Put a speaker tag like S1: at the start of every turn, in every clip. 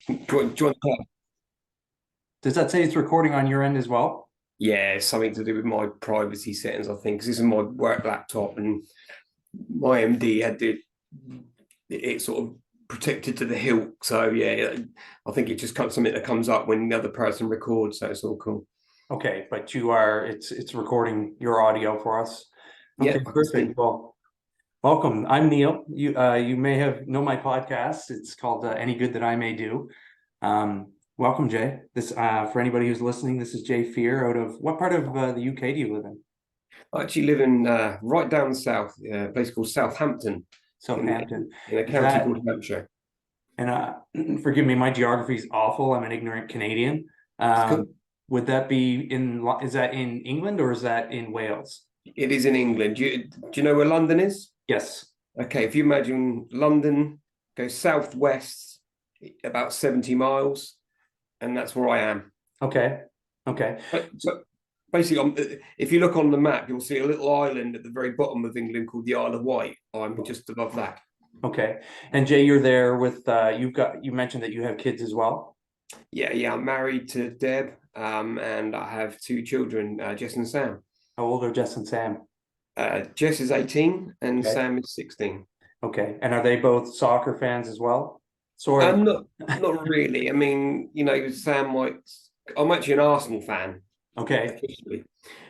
S1: Do you want
S2: Does that say it's recording on your end as well?
S1: Yeah, it's something to do with my privacy settings, I think, because this is my work laptop, and my MD had it sort of protected to the hilt. So yeah, I think it just comes something that comes up when the other person records. So it's all cool.
S2: Okay, but it's recording your audio for us.
S1: Yeah,
S2: Okay,
S1: I can
S2: perfect.
S1: see.
S2: Well, welcome. I'm Neil. You may have know my podcast. It's called Any Good That I May Do. Welcome, Jay. This for anybody who's listening, this is Jay Fear out of what part of the UK do you live in?
S1: I actually live in right down south, a place called Southampton, in
S2: Southampton.
S1: in a
S2: Is
S1: county
S2: that
S1: called Hampshire.
S2: and forgive me, my geography is awful. I'm an ignorant Canadian.
S1: It's cool.
S2: Um, would that be is that in England or is that in Wales?
S1: It is in England. Do you know where London is?
S2: Yes.
S1: Okay, if you imagine London goes southwest about 70 miles, and that's where I am.
S2: Okay. Okay.
S1: So basically, if you look on the map, you'll see a little island at the very bottom of England called the Isle of Wight. I'm just above that.
S2: Okay. And Jay, you're there with you mentioned that you have kids as well.
S1: Yeah, yeah. I'm married to Deb, and I have two children, Jess and Sam.
S2: How old are Jess and Sam?
S1: Jess is 18 and
S2: Okay.
S1: Sam is 16.
S2: Okay. And are they both soccer fans as well? Sort of.
S1: Not really. I mean, Sam might. I'm actually an Arsenal fan
S2: Okay.
S1: officially.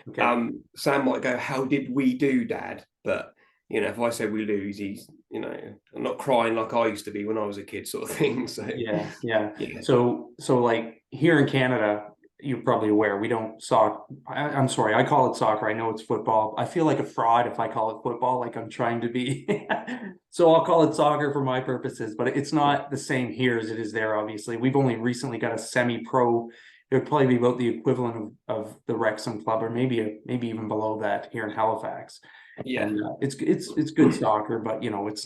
S2: Okay.
S1: Sam might go, "How did we do, Dad?" But if I say we lose, I'm not crying like I used to be when I was a kid, sort of thing. So
S2: Yeah, yeah.
S1: yeah,
S2: So like here in Canada, you're probably aware we don't I'm sorry, I call it soccer. I know it's football. I feel like a fraud if I call it football, like I'm trying to be. So I'll call it soccer for my purposes, but it's not the same here as it is there, obviously. We've only recently got a semi-pro. It would probably be about the equivalent of the Wrexham club, or maybe even below that here in Halifax.
S1: yeah,
S2: And it's good soccer, but it's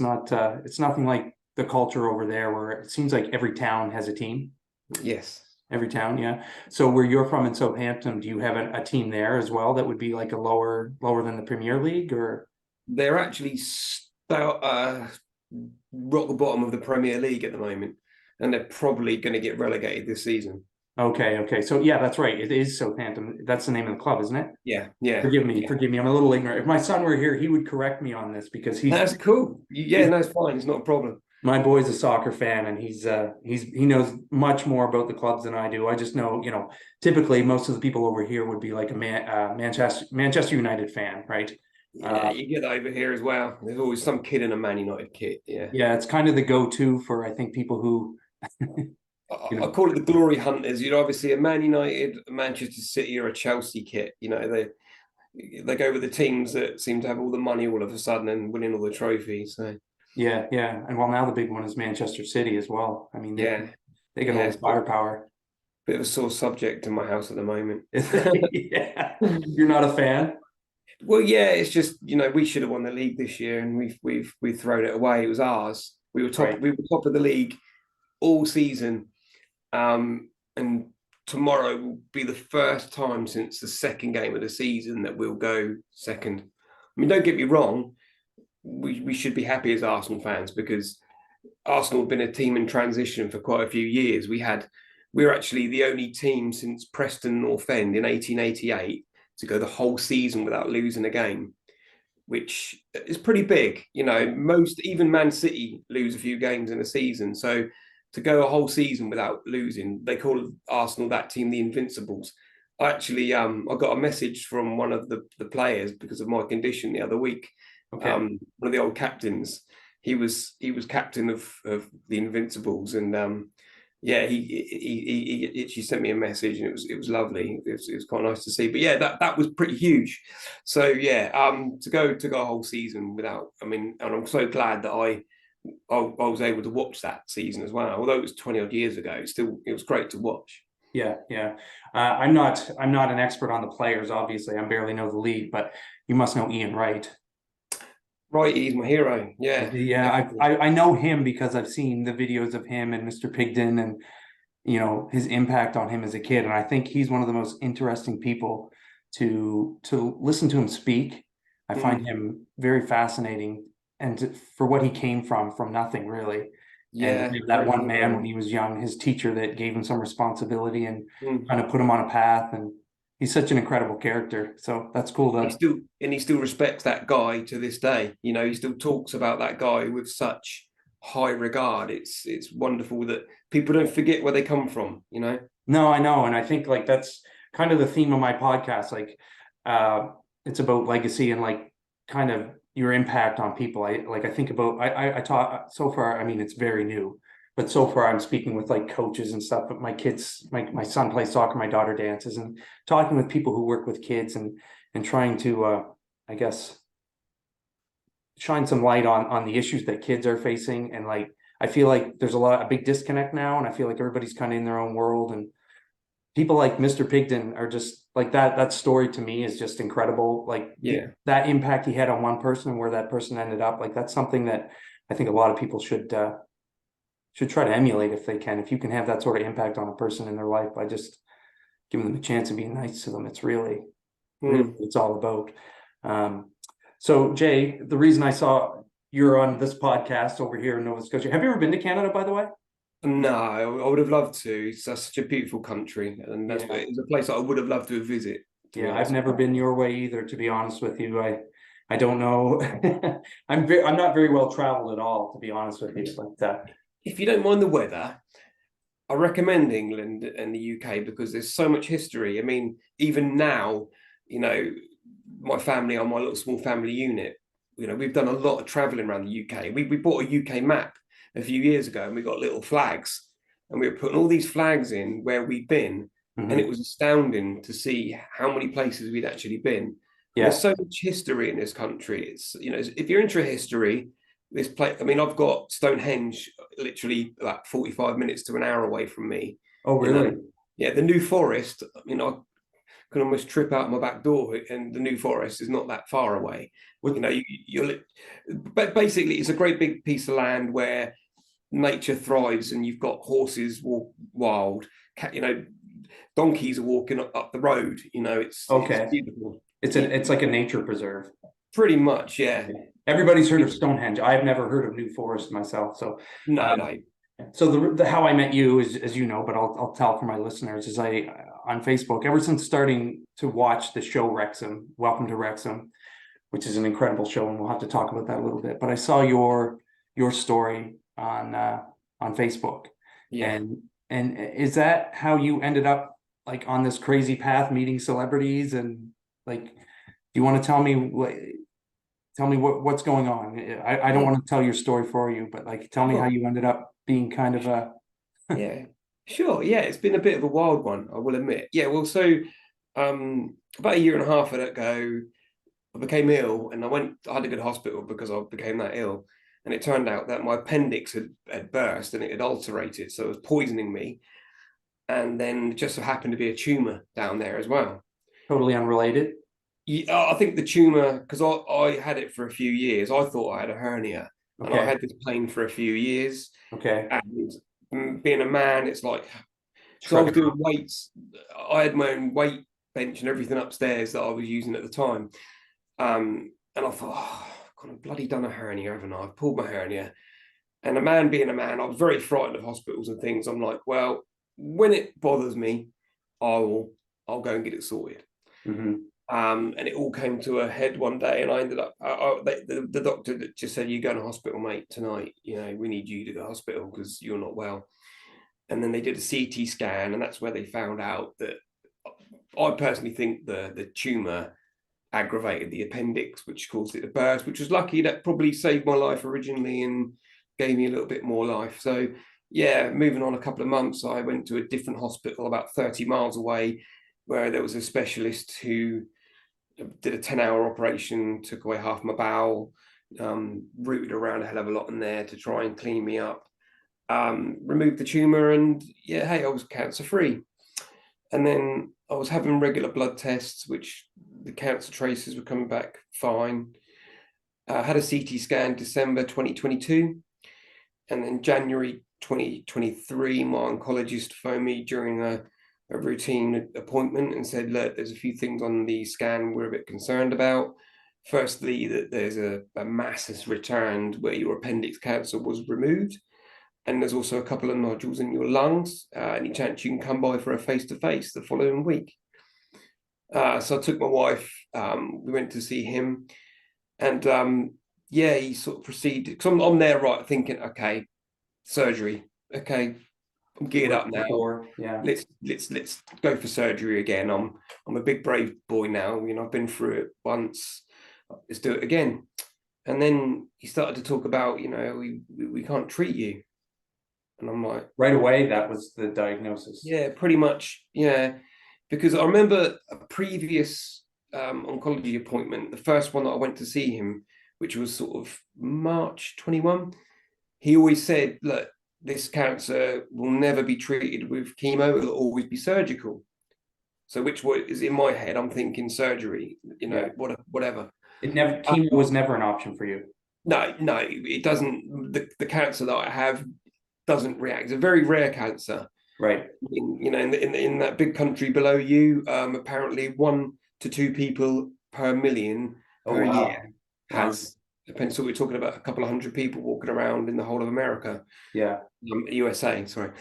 S2: nothing like the culture over there where it seems like every town has a team.
S1: yes.
S2: Every town, yeah. So where you're from in Southampton, do you have a team there as well that would be like a lower than the Premier League or?
S1: They're actually rock bottom of the Premier League at the moment, and they're probably going to get relegated this season.
S2: Okay, okay. So yeah, that's right. It is Southampton. That's the name of the club, isn't it?
S1: Yeah, yeah,
S2: Forgive me,
S1: yeah.
S2: forgive me. I'm a little ignorant. If my son were here, he would correct me on this because
S1: That's cool. Yeah,
S2: he's
S1: no, it's fine. It's not a problem.
S2: my boy's a soccer fan and he knows much more about the clubs than I do. I just know, typically most of the people over here would be like a Manchester United fan, right?
S1: Yeah,
S2: Uh,
S1: you get that over here as well. There's always some kid in a Man United kit. Yeah.
S2: yeah, it's kind of the go-to for I think people who,
S1: I call it the glory hunters. Obviously a Man United, a Manchester City, or a Chelsea kit. They go with the teams that seem to have all the money all of a sudden and winning all the trophies. So
S2: yeah, yeah. And well, now the big one is Manchester City as well. I mean,
S1: yeah,
S2: they got
S1: yeah,
S2: all
S1: it's
S2: the firepower.
S1: bit of a sore subject in my house at the moment.
S2: Yeah, you're not a fan,
S1: Well, yeah, it's just we should have won the league this year, and we've thrown it away. It was ours.
S2: right?
S1: We were top of the league all season, and tomorrow will be the first time since the second game of the season that we'll go second. I mean, don't get me wrong, we should be happy as Arsenal fans because Arsenal have been a team in transition for quite a few years. We're actually the only team since Preston North End in 1888 to go the whole season without losing a game, which is pretty big.
S2: Yeah,
S1: Most even Man City lose a few games in a season. So to go a whole season without losing, they call Arsenal that team the Invincibles. I got a message from one of the players because of my condition the other week.
S2: okay.
S1: One of the old captains. He was captain of the Invincibles, and yeah, she sent me a message, and it was lovely. It was quite nice to see. But yeah, that was pretty huge. So yeah, to go a whole season without, I mean, and I'm so glad that I was able to watch that season as well. Although it was 20 odd years ago, it was great to watch.
S2: Yeah, yeah. I'm not an expert on the players, obviously. I barely know the league, but you must know Ian Wright.
S1: Right, he's my hero. Yeah,
S2: Yeah,
S1: definitely.
S2: I know him because I've seen the videos of him and Mr. Pigden and his impact on him as a kid. And I think he's one of the most interesting people to listen to him speak. I find
S1: Mm.
S2: him very fascinating and for what he came from nothing really. And
S1: Yeah,
S2: that
S1: very
S2: one man when
S1: similar.
S2: he was young, his teacher that gave him some responsibility and
S1: Mm.
S2: kind of put him on a path. And he's such an incredible character. So that's cool
S1: He
S2: to,
S1: still and he still respects that guy to this day. You know, he still talks about that guy with such high regard. It's wonderful that people don't forget where they come from. You know.
S2: no, I know. And I think like that's kind of the theme of my podcast. Like, it's about legacy and like kind of your impact on people. I think about, I taught so far, I mean, it's very new, but so far I'm speaking with like coaches and stuff, but my kids, my son plays soccer, my daughter dances, and talking with people who work with kids and trying to, I guess, shine some light on the issues that kids are facing. And like, I feel like there's a big disconnect now. And I feel like everybody's kind of in their own world, and people like Mr. Pigden are just like that story to me is just incredible. Like
S1: Yeah.
S2: that impact he had on one person and where that person ended up, like that's something that I think a lot of people should try to emulate if they can. If you can have that sort of impact on a person in their life by just giving them a chance and being nice to them, it's really
S1: Mm.
S2: what it's all about. Um, so Jay, the reason I saw you're on this podcast over here in Nova Scotia, have you ever been to Canada, by the way?
S1: No, I would have loved to. It's such a beautiful country, and that's
S2: Yeah.
S1: it's a place I would have loved to visit. To be
S2: Yeah, I've
S1: honest,
S2: never been your way either, to be honest with you. I don't know. I'm not very well traveled at all, to be honest with you. But
S1: if you don't mind the weather, I recommend England and the UK because there's so much history. I mean, even now, you know, my family on my little small family unit, you know, we've done a lot of traveling around the UK. We bought a UK map a few years ago and we got little flags and we were putting all these flags in where we've been. And it
S2: mhm.
S1: was astounding to see how many places we'd actually been. And there's
S2: Yeah.
S1: so much history in this country. It's, you know, if you're into history, this place, I mean, I've got Stonehenge literally like 45 minutes to an hour away from me,
S2: Oh,
S1: you know.
S2: really?
S1: Yeah, the New Forest, you know, I can almost trip out my back door and the New Forest is not that far away.
S2: What?
S1: You know, but basically it's a great big piece of land where nature thrives and you've got horses walk wild, you know, donkeys are walking up the road, you know, it's
S2: Okay.
S1: beautiful.
S2: It's like a nature preserve.
S1: Pretty much, yeah.
S2: Okay. Everybody's heard of Stonehenge. I've never heard of New Forest myself. So,
S1: No,
S2: um,
S1: no.
S2: so the how I met you is, as you know, but I'll tell for my listeners is I on Facebook ever since starting to watch the show Wrexham, Welcome to Wrexham, which is an incredible show, and we'll have to talk about that a little bit. But I saw your story on Facebook,
S1: Yeah.
S2: and is that how you ended up like on this crazy path, meeting celebrities, and like, do you want to tell me what's going on? I don't want to tell your story for you, but like, tell me how
S1: Oh,
S2: you ended up being kind of a
S1: yeah. Sure. Yeah, it's been a bit of a wild one, I will admit. Yeah, well, so about a year and a half ago, I became ill and I had to go to hospital because I became that ill. And it turned out that my appendix had burst and it had ulcerated. So it was poisoning me. And then it just so happened to be a tumor down there as well.
S2: totally unrelated.
S1: Yeah, I think the tumor, because I had it for a few years, I thought I had a hernia and I
S2: Okay.
S1: had this pain for a few years.
S2: Okay.
S1: And being a man, it's like, because I
S2: Shrug
S1: was
S2: it
S1: doing
S2: off.
S1: weights, I had my own weight bench and everything upstairs that I was using at the time. And I thought, oh, I've got a bloody done a hernia, haven't I? I've pulled my hernia. And a man being a man, I was very frightened of hospitals and things. I'm like, well, when it bothers me, I'll go and get it sorted.
S2: Hmm.
S1: And it all came to a head one day, and I ended up. The doctor that just said, "You go to hospital, mate, tonight. You know, we need you to go to hospital because you're not well." And then they did a CT scan, and that's where they found out that I personally think the tumor aggravated the appendix, which caused it to burst, which was lucky. That probably saved my life originally and gave me a little bit more life. So, yeah, moving on a couple of months, I went to a different hospital about 30 miles away where there was a specialist who did a 10-hour operation, took away half my bowel, rooted around a hell of a lot in there to try and clean me up, removed the tumor, and yeah, hey, I was cancer free. And then I was having regular blood tests, which the cancer traces were coming back fine. I had a CT scan December 2022. And then January 2023, my oncologist phoned me during a routine appointment and said, look, there's a few things on the scan we're a bit concerned about. Firstly, that there's a mass has returned where your appendix cancer was removed. and there's also a couple of nodules in your lungs. Any chance you can come by for a face-to-face the following week? So I took my wife, we went to see him, and yeah, he sort of proceeded, because I'm there right thinking, okay, surgery, okay, I'm geared up now.
S2: Yeah.
S1: Let's go for surgery again. I'm a big brave boy now. You know, I've been through it once. Let's do it again. And then he started to talk about, you know, we can't treat you. And I'm like,
S2: Right away, that was the diagnosis.
S1: yeah, pretty much, yeah. Because I remember a previous oncology appointment, the first one that I went to see him, which was sort of March 21. He always said, look, this cancer will never be treated with chemo, it'll always be surgical. So which is in my head, I'm thinking surgery, you know,
S2: Yeah.
S1: whatever.
S2: Chemo was never an option for you.
S1: No, it doesn't. The cancer that I have doesn't react. It's a very rare cancer.
S2: Right.
S1: You know, in that big country below you, apparently 1 to 2 people per million per year has. Depends. So we're talking about a couple of hundred people walking around in the whole of America.
S2: Yeah.
S1: USA, sorry.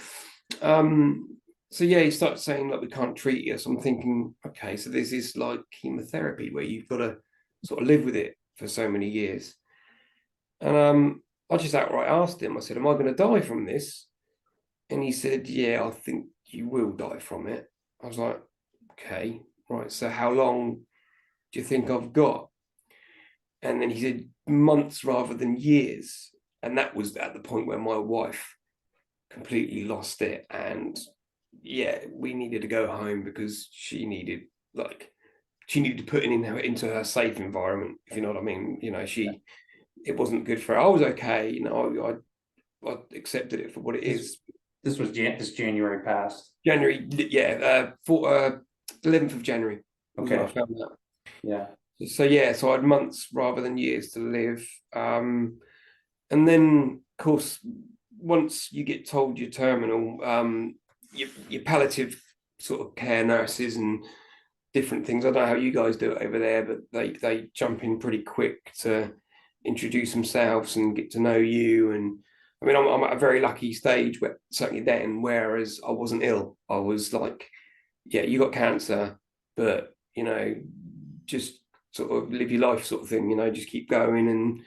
S1: So yeah, he started saying like we can't treat you. So I'm thinking, okay, so this is like chemotherapy where you've got to sort of live with it for so many years. And I just outright asked him, I said, am I going to die from this? And he said, yeah, I think you will die from it. I was like, okay, right. So how long do you think I've got? And then he said, months rather than years. And that was at the point where my wife completely lost it. And yeah, we needed to go home because she needed to put it into her safe environment, if you know what I mean. You know, it wasn't good for her. I was okay, you know, I accepted it for what it is.
S2: This was this January past.
S1: January, yeah, 11th of January.
S2: Okay.
S1: I found that.
S2: Yeah.
S1: So yeah, so I had months rather than years to live. And then, of course, once you get told you're terminal, your palliative sort of care nurses and different things. I don't know how you guys do it over there, but they jump in pretty quick to introduce themselves and get to know you. And I mean, I'm at a very lucky stage where certainly then, whereas I wasn't ill, I was like, yeah, you got cancer, but you know, just sort of live your life, sort of thing. You know, just keep going. And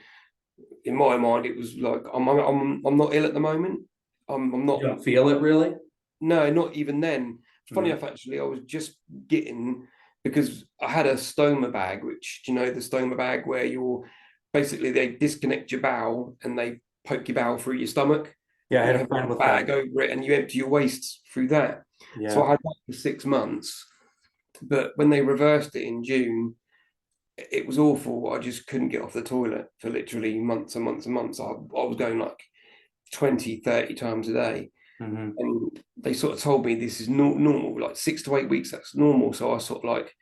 S1: in my mind, it was like I'm not ill at the moment. I'm not.
S2: You don't feel it really?
S1: No, not even then. Funny enough, actually, I was just getting, because I had a stoma bag, which, do you know the stoma bag where you're basically they disconnect your bowel and they poke your bowel through your stomach.
S2: Yeah, I
S1: And
S2: had
S1: you
S2: a friend
S1: have a
S2: with
S1: bag
S2: that.
S1: over it and you empty your waste through that. So
S2: Yeah.
S1: I had that for 6 months. But when they reversed it in June, it was awful. I just couldn't get off the toilet for literally months and months and months. I was going like 20, 30 times a day. And they sort of told me this is normal, like 6 to 8 weeks, that's normal. So I sort of like,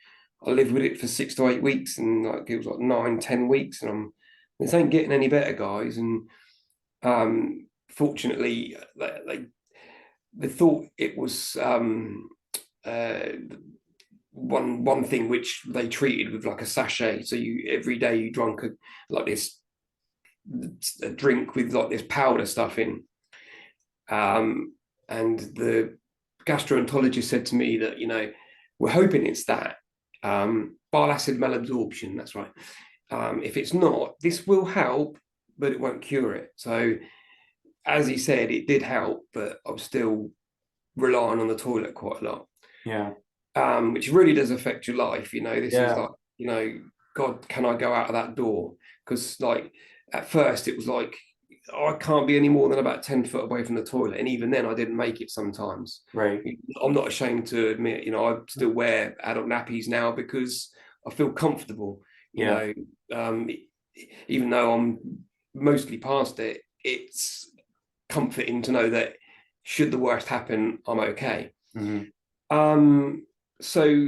S1: I lived with it for 6 to 8 weeks, and like it was like 9, 10 weeks. And this ain't getting any better, guys. And fortunately, they thought it was uh, one thing which they treated with like a sachet. So you every day you drank like this a drink with like this powder stuff in. And the gastroenterologist said to me that, you know, we're hoping it's that bile acid malabsorption. That's right. If it's not, this will help, but it won't cure it. So, as he said, it did help, but I'm still relying on the toilet quite a lot.
S2: Yeah.
S1: Which really does affect your life. You know, this is
S2: Yeah.
S1: like, you know, God, can I go out of that door? Because like at first it was like, oh, I can't be any more than about 10 foot away from the toilet. And even then I didn't make it sometimes.
S2: Right.
S1: I'm not ashamed to admit, you know, I still wear adult nappies now because I feel comfortable, you
S2: Yeah.
S1: know, even though I'm mostly past it, it's comforting to know that should the worst happen, I'm okay. So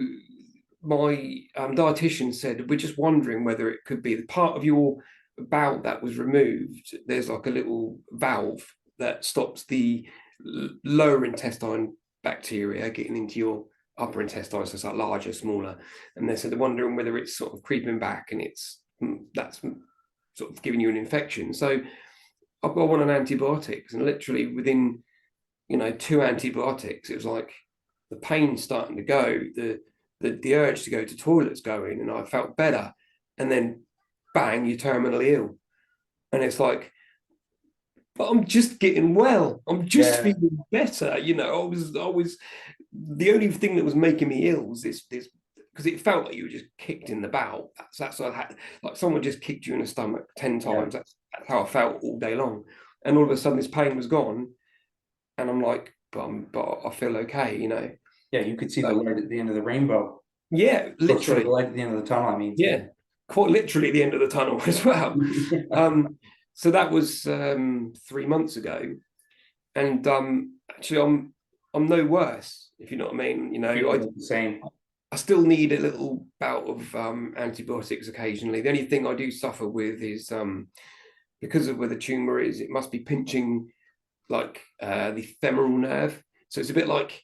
S1: my dietitian said, we're just wondering whether it could be the part of your bowel that was removed. There's like a little valve that stops the lower intestine bacteria getting into your upper intestine, so it's like larger, smaller. And they said they're wondering whether it's sort of creeping back and that's sort of giving you an infection. So I got on antibiotics, and literally within, 2 antibiotics, it was like the pain starting to go, the urge to go to toilets going, and I felt better. And then bang, you're terminally ill. And it's like, but I'm just getting well. I'm just
S2: Yeah,
S1: feeling better. I was the only thing that was making me ill was this because it felt like you were just kicked in the bowel. That's what I had, like someone just kicked you in the stomach 10
S2: yeah,
S1: times. That's how I felt all day long. And all of a sudden this pain was gone. And I'm like, but I feel okay.
S2: yeah. You could see the
S1: So
S2: light at the end of the rainbow.
S1: yeah,
S2: Oh, sorry, the
S1: literally.
S2: light at the end of the tunnel. I mean,
S1: Yeah. Quite literally the end of the tunnel as well. Um, so that was 3 months ago. And actually I'm no worse, if you know what I mean.
S2: feels like the same.
S1: I still need a little bout of antibiotics occasionally. The only thing I do suffer with is because of where the tumor is, it must be pinching like the femoral nerve. So it's a bit like,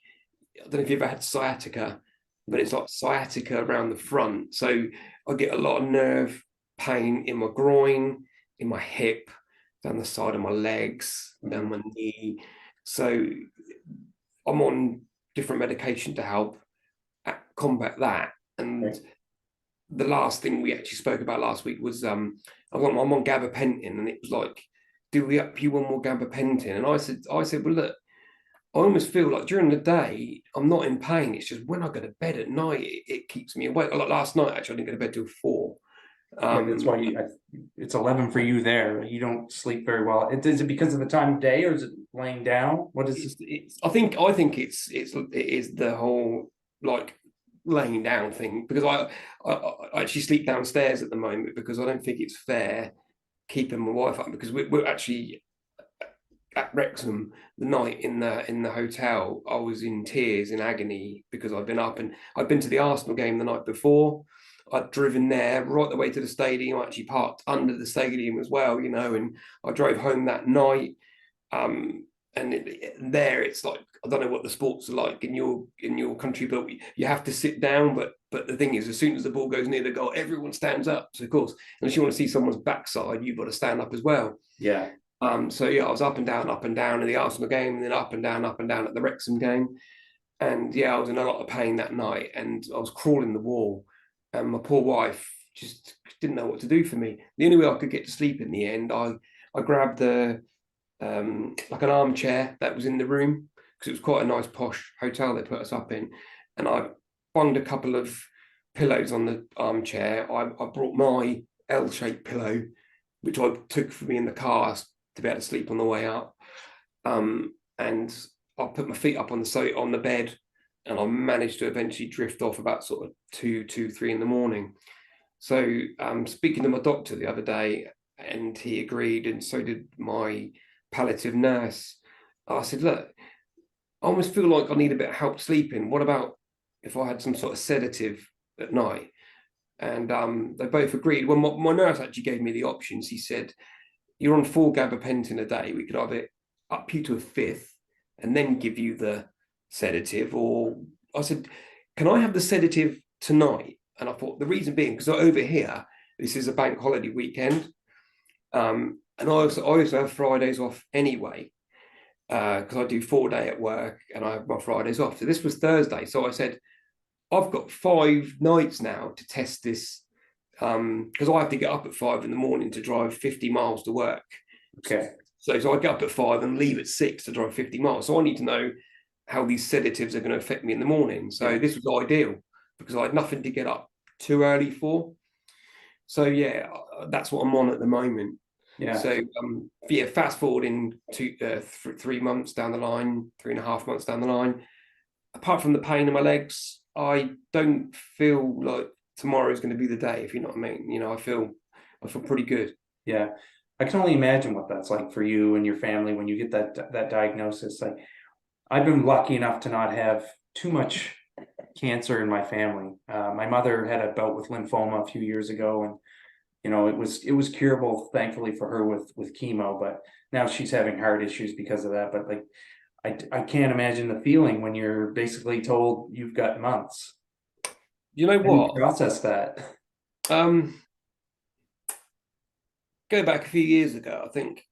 S1: I don't know if you've ever had sciatica, but it's like sciatica around the front. So I get a lot of nerve pain in my groin, in my hip, down the side of my legs, down
S2: Mhm.
S1: my knee. So I'm on different medication to help combat that. And
S2: Right.
S1: the last thing we actually spoke about last week was I'm on gabapentin, and it was like, do we up you one more gabapentin? And I said, well, look, I almost feel like during the day I'm not in pain. It's just when I go to bed at night, it keeps me awake. Like last night, actually, I didn't go to bed till 4.
S2: Yeah, that's
S1: Um,
S2: why it's 11 for you there. You don't sleep very well. Is it because of the time of day or is it laying down? What is it?
S1: I think it is the whole like laying down thing, because I actually sleep downstairs at the moment because I don't think it's fair keeping my wife up, because we're actually at Wrexham the night in the hotel. I was in tears, in agony, because I'd been up and I'd been to the Arsenal game the night before. I'd driven there right the way to the stadium. I actually parked under the stadium as well, and I drove home that night. Um, and there, it's like, I don't know what the sports are like in your country, but you have to sit down. But the thing is, as soon as the ball goes near the goal, everyone stands up. So of course, unless you want to see someone's backside, you've got to stand up as well.
S2: Yeah.
S1: So yeah, I was up and down in the Arsenal game, and then up and down at the Wrexham game. And yeah, I was in a lot of pain that night, and I was crawling the wall. And my poor wife just didn't know what to do for me. The only way I could get to sleep in the end, I grabbed the like an armchair that was in the room, because it was quite a nice posh hotel they put us up in, and I bunged a couple of pillows on the armchair. I brought my L-shaped pillow, which I took for me in the car to be able to sleep on the way up. And I put my feet up on the bed, and I managed to eventually drift off about sort of 3 in the morning. So speaking to my doctor the other day, and he agreed, and so did my palliative nurse. I said, look, I almost feel like I need a bit of help sleeping. What about if I had some sort of sedative at night? And they both agreed. Well, my nurse actually gave me the options. He said, you're on 4 gabapentin a day. We could either up you to a fifth and then give you the sedative, or I said, can I have the sedative tonight? And I thought, the reason being, because over here, this is a bank holiday weekend. And I also have Fridays off anyway, because I do 4 day at work and I have my Fridays off. So this was Thursday. So I said, I've got 5 nights now to test this, because I have to get up at 5 in the morning to drive 50 miles to work.
S2: Okay.
S1: So I get up at 5 and leave at 6 to drive 50 miles. So I need to know how these sedatives are going to affect me in the morning. So
S2: Yeah.
S1: this was ideal because I had nothing to get up too early for. So yeah, that's what I'm on at the moment.
S2: Yeah.
S1: So yeah, fast forward in 3 months down the line, 3.5 months down the line. Apart from the pain in my legs, I don't feel like tomorrow is going to be the day. If you know what I mean, I feel pretty good.
S2: Yeah. I can only imagine what that's like for you and your family when you get that diagnosis. Like I've been lucky enough to not have too much cancer in my family. My mother had a bout with lymphoma a few years ago, and it was curable, thankfully for her with chemo. But now she's having heart issues because of that. But like, I can't imagine the feeling when you're basically told you've got months.
S1: You know
S2: How do you
S1: what?
S2: process that?
S1: Um, go back a few years ago, I think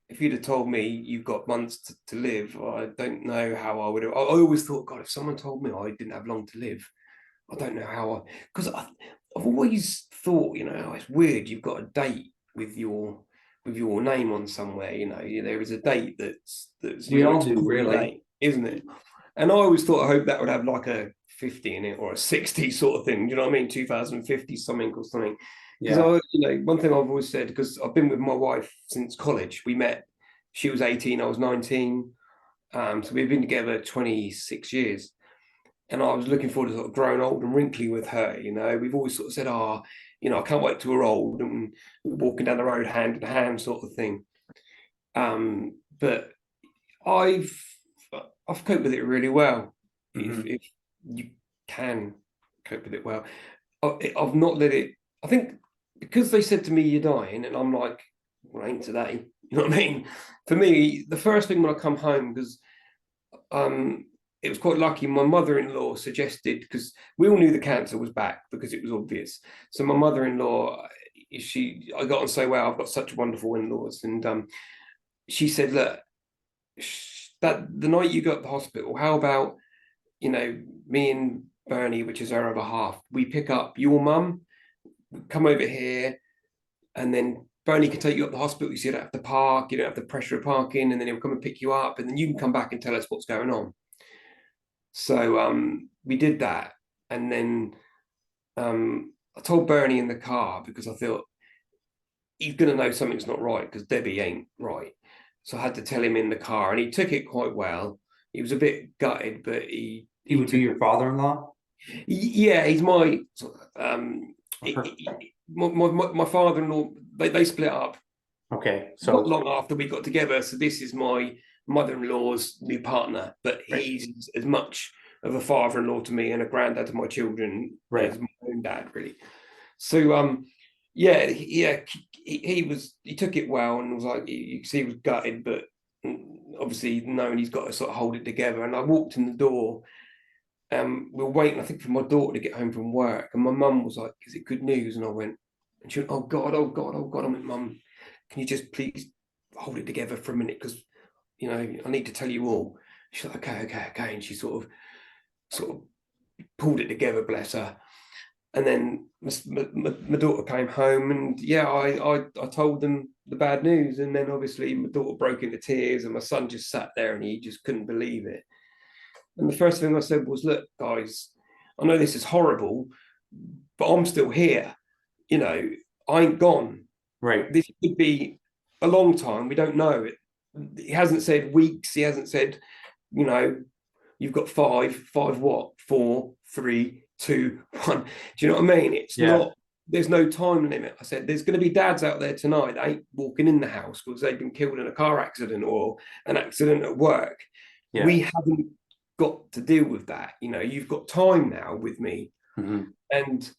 S1: if you'd have told me you've got months to live, I don't know how I would have. I always thought, God, if someone told me I didn't have long to live, I don't know how I, because I've always thought, oh, it's weird. You've got a date with your name on somewhere. There is a date that's
S2: We
S1: your
S2: all do,
S1: expiry
S2: really.
S1: date, isn't it? And I always thought, I hope that would have like a 50 in it or a 60 sort of thing. Do you know what I mean? 2050 something or something. Because
S2: Yeah.
S1: one thing I've always said, because I've been with my wife since college. We met. She was 18, I was 19. So we've been together 26 years. And I was looking forward to sort of growing old and wrinkly with her. We've always sort of said, I can't wait till we're old and walking down the road hand in hand sort of thing. But I've I've coped with it really well. If you can cope with it well, I've not let it. I think because they said to me you're dying, and I'm like, well, ain't today. You know what I mean? For me, the first thing when I come home, because it was quite lucky. My mother-in-law suggested, because we all knew the cancer was back because it was obvious. So my mother-in-law, I got on so well. I've got such wonderful in-laws, and she said, look, that the night you got to the hospital, how about me and Bernie, which is our other half, we pick up your mum, come over here, and then Bernie can take you up the hospital. You don't have to park, you don't have the pressure of parking, and then he'll come and pick you up, and then you can come back and tell us what's going on. So we did that, and then I told Bernie in the car because I thought he's going to know something's not right because Debbie ain't right. So I had to tell him in the car, and he took it quite well. He was a bit gutted, but
S2: He would be your father-in-law?
S1: yeah, he's my my father-in-law. They split up.
S2: Okay,
S1: Not
S2: so
S1: long after we got together. So this is my mother-in-law's new partner, but
S2: right,
S1: he's as much of a father-in-law to me and a granddad to my children
S2: right.
S1: as my own dad, really. So yeah, he took it well and was like, you see, he was gutted, but obviously knowing he's got to sort of hold it together. And I walked in the door. We were waiting, I think, for my daughter to get home from work, and my mum was like, "Is it good news?" And I went, and she went, "Oh God, oh God, oh God." I went, "Mum, can you just please hold it together for a minute, because I need to tell you all." She's like, "Okay, okay, okay," and she sort of pulled it together, bless her. And then my daughter came home, and yeah, I told them the bad news, and then obviously my daughter broke into tears, and my son just sat there and he just couldn't believe it. And the first thing I said was, "Look, guys, I know this is horrible, but I'm still here. I ain't gone.
S2: Right.
S1: This could be a long time. We don't know it. He hasn't said weeks. He hasn't said, you've got five what? 4, 3, 2, 1. Do you know what I mean? It's
S2: Yeah.
S1: not, there's no time limit." I said, "There's going to be dads out there tonight that ain't walking in the house because they've been killed in a car accident or an accident at work.
S2: Yeah.
S1: We haven't got to deal with that. You've got time now with me." And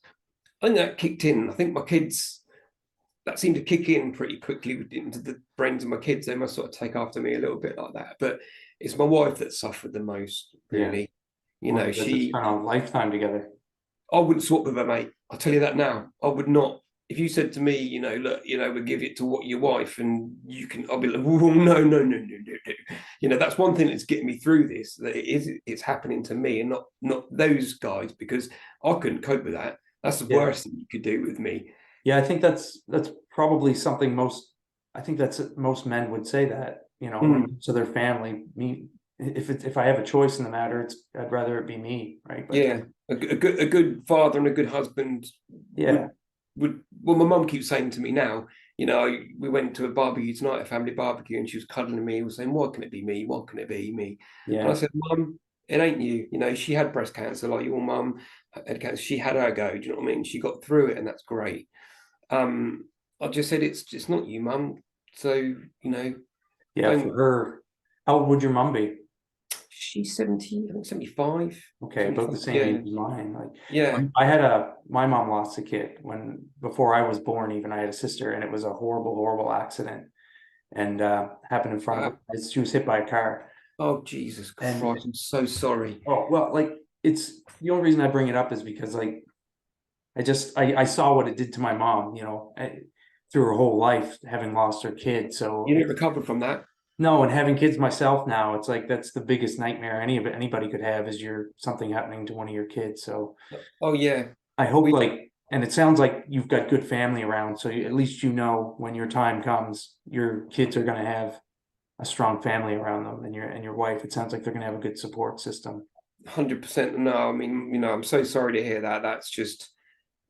S1: I think that kicked in. I think my kids, that seemed to kick in pretty quickly into the brains of my kids. They must sort of take after me a little bit like that. But it's my wife that suffered the most,
S2: Yeah.
S1: really.
S2: Well, you guys have spent a lifetime together.
S1: I wouldn't swap with her, mate. I'll tell you that now. I would not. If you said to me, look, we'll give it to what your wife and you can, I'll be like, oh, no, no, no, no, no, no. That's one thing that's getting me through this, that it's happening to me and not those guys, because I couldn't cope with that. That's the
S2: Yeah.
S1: worst thing you could do with me.
S2: Yeah, I think that's probably something most men would say that, to their family. Me, if I have a choice in the matter, I'd rather it be me, right? But
S1: Yeah, a good father and a good husband
S2: yeah,
S1: would. Well, my mum keeps saying to me now, we went to a barbecue tonight, a family barbecue, and she was cuddling me, was saying, "Why can it be me? Why can it be me?" And I
S2: yeah,
S1: said, "Mum, it ain't you. She had breast cancer like your mum had cancer. She had her go. Do you know what I mean? She got through it, and that's great." I just said, it's not you, Mum. So
S2: yeah. For
S1: don't.
S2: her, how old would your mom be?
S1: She's 70, I think 75.
S2: Okay, about
S1: 75.
S2: the same age
S1: Yeah,
S2: as mine. Like,
S1: yeah.
S2: my mom lost a kid before I was born. Even I had a sister, and it was a horrible, horrible accident, and happened in front of her. She was hit by a car.
S1: Oh, Jesus
S2: And
S1: Christ! I'm so sorry.
S2: oh well, like, it's the only reason I bring it up is because, like, I saw what it did to my mom. through her whole life having lost her kid. So
S1: You didn't recover from that.
S2: no, and having kids myself now, it's like that's the biggest nightmare anybody could have is something happening to one of your kids. So
S1: Oh yeah,
S2: I hope
S1: we
S2: like, and it sounds like you've got good family around, so at least you know when your time comes, your kids are going to have a strong family around them, and your wife. It sounds like they're going to have a good support system.
S1: 100% no. I mean, I'm so sorry to hear that. That's just,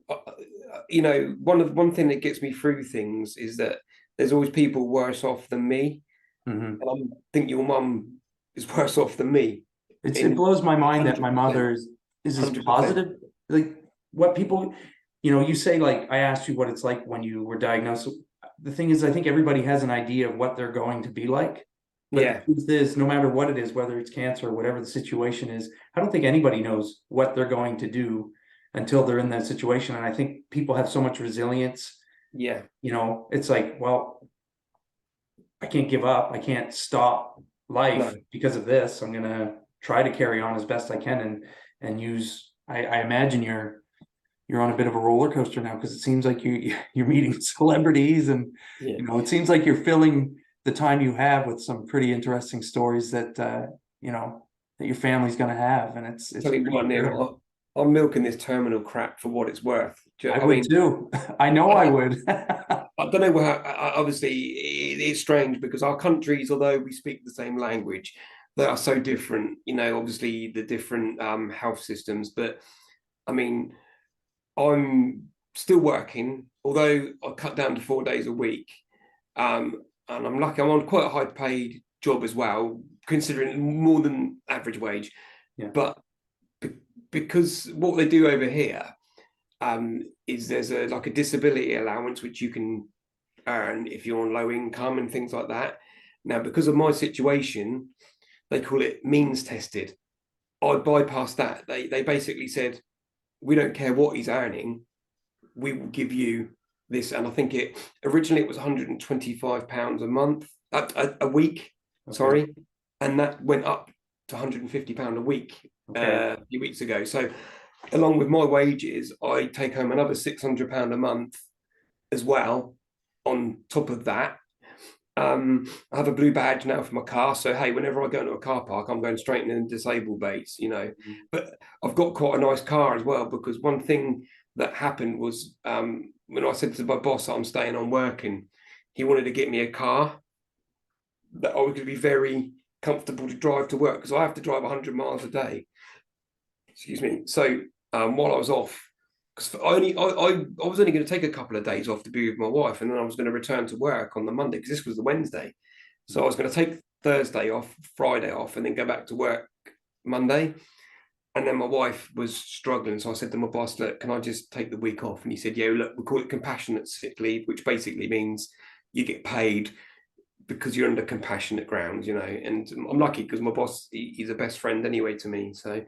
S1: one thing that gets me through things is that there's always people worse off than me,
S2: Hmm.
S1: and I think your mum is worse off than me.
S2: It
S1: In
S2: blows my mind that my
S1: 100%,
S2: mother is as
S1: 100%.
S2: positive. Like what people, you say like I asked you what it's like when you were diagnosed. The thing is, I think everybody has an idea of what they're going to be like. But the
S1: Yeah,
S2: truth is, no matter what it is, whether it's cancer or whatever the situation is, I don't think anybody knows what they're going to do until they're in that situation. And I think people have so much resilience.
S1: yeah,
S2: It's like, well, I can't give up. I can't stop life
S1: no,
S2: because of this. I'm gonna try to carry on as best I can and use. I imagine you're on a bit of a roller coaster now because it seems like you're meeting celebrities and
S1: yeah.
S2: it seems like you're filling the time you have with some pretty interesting stories that that your family's gonna have, and it's
S1: Tell you
S2: pretty
S1: what,
S2: good.
S1: Neil, I'm milking this terminal crap for what it's worth.
S2: I
S1: I
S2: would
S1: mean,
S2: too. I know I
S1: I,
S2: would.
S1: I don't know how. Obviously, it is strange because our countries, although we speak the same language, they are so different. Obviously the different health systems. But I mean, I'm still working, although I cut down to 4 days a week. And I'm lucky. I'm on quite a high paid job as well, considering more than average wage.
S2: Yeah.
S1: But because what they do over here is there's a disability allowance which you can earn if you're on low income and things like that. Now, because of my situation, they call it means tested. I bypassed that. They basically said, we don't care what he's earning, we will give you this. And I think it originally it was £125 a month, a week,
S2: Okay.
S1: sorry, and that went up to £150 a week
S2: Okay.
S1: a few weeks ago. So along with my wages, I take home another £600 a month as well on top of that. I have a blue badge now for my car. So, hey, whenever I go into a car park, I'm going straight in the disabled bays.
S2: Mhm.
S1: But I've got quite a nice car as well, because one thing that happened was when I said to my boss that I'm staying on working, he wanted to get me a car that I was going to be very comfortable to drive to work, because I have to drive 100 miles a day. Excuse me. So while I was off, because I was only going to take a couple of days off to be with my wife, and then I was going to return to work on the Monday, because this was the Wednesday. So I was going to take Thursday off, Friday off, and then go back to work Monday. And then my wife was struggling, so I said to my boss, "Look, can I just take the week off?" And he said, "Yeah, look, we call it compassionate sick leave, which basically means you get paid because you're under compassionate grounds." And I'm lucky because my boss, he's a best friend anyway to me. So,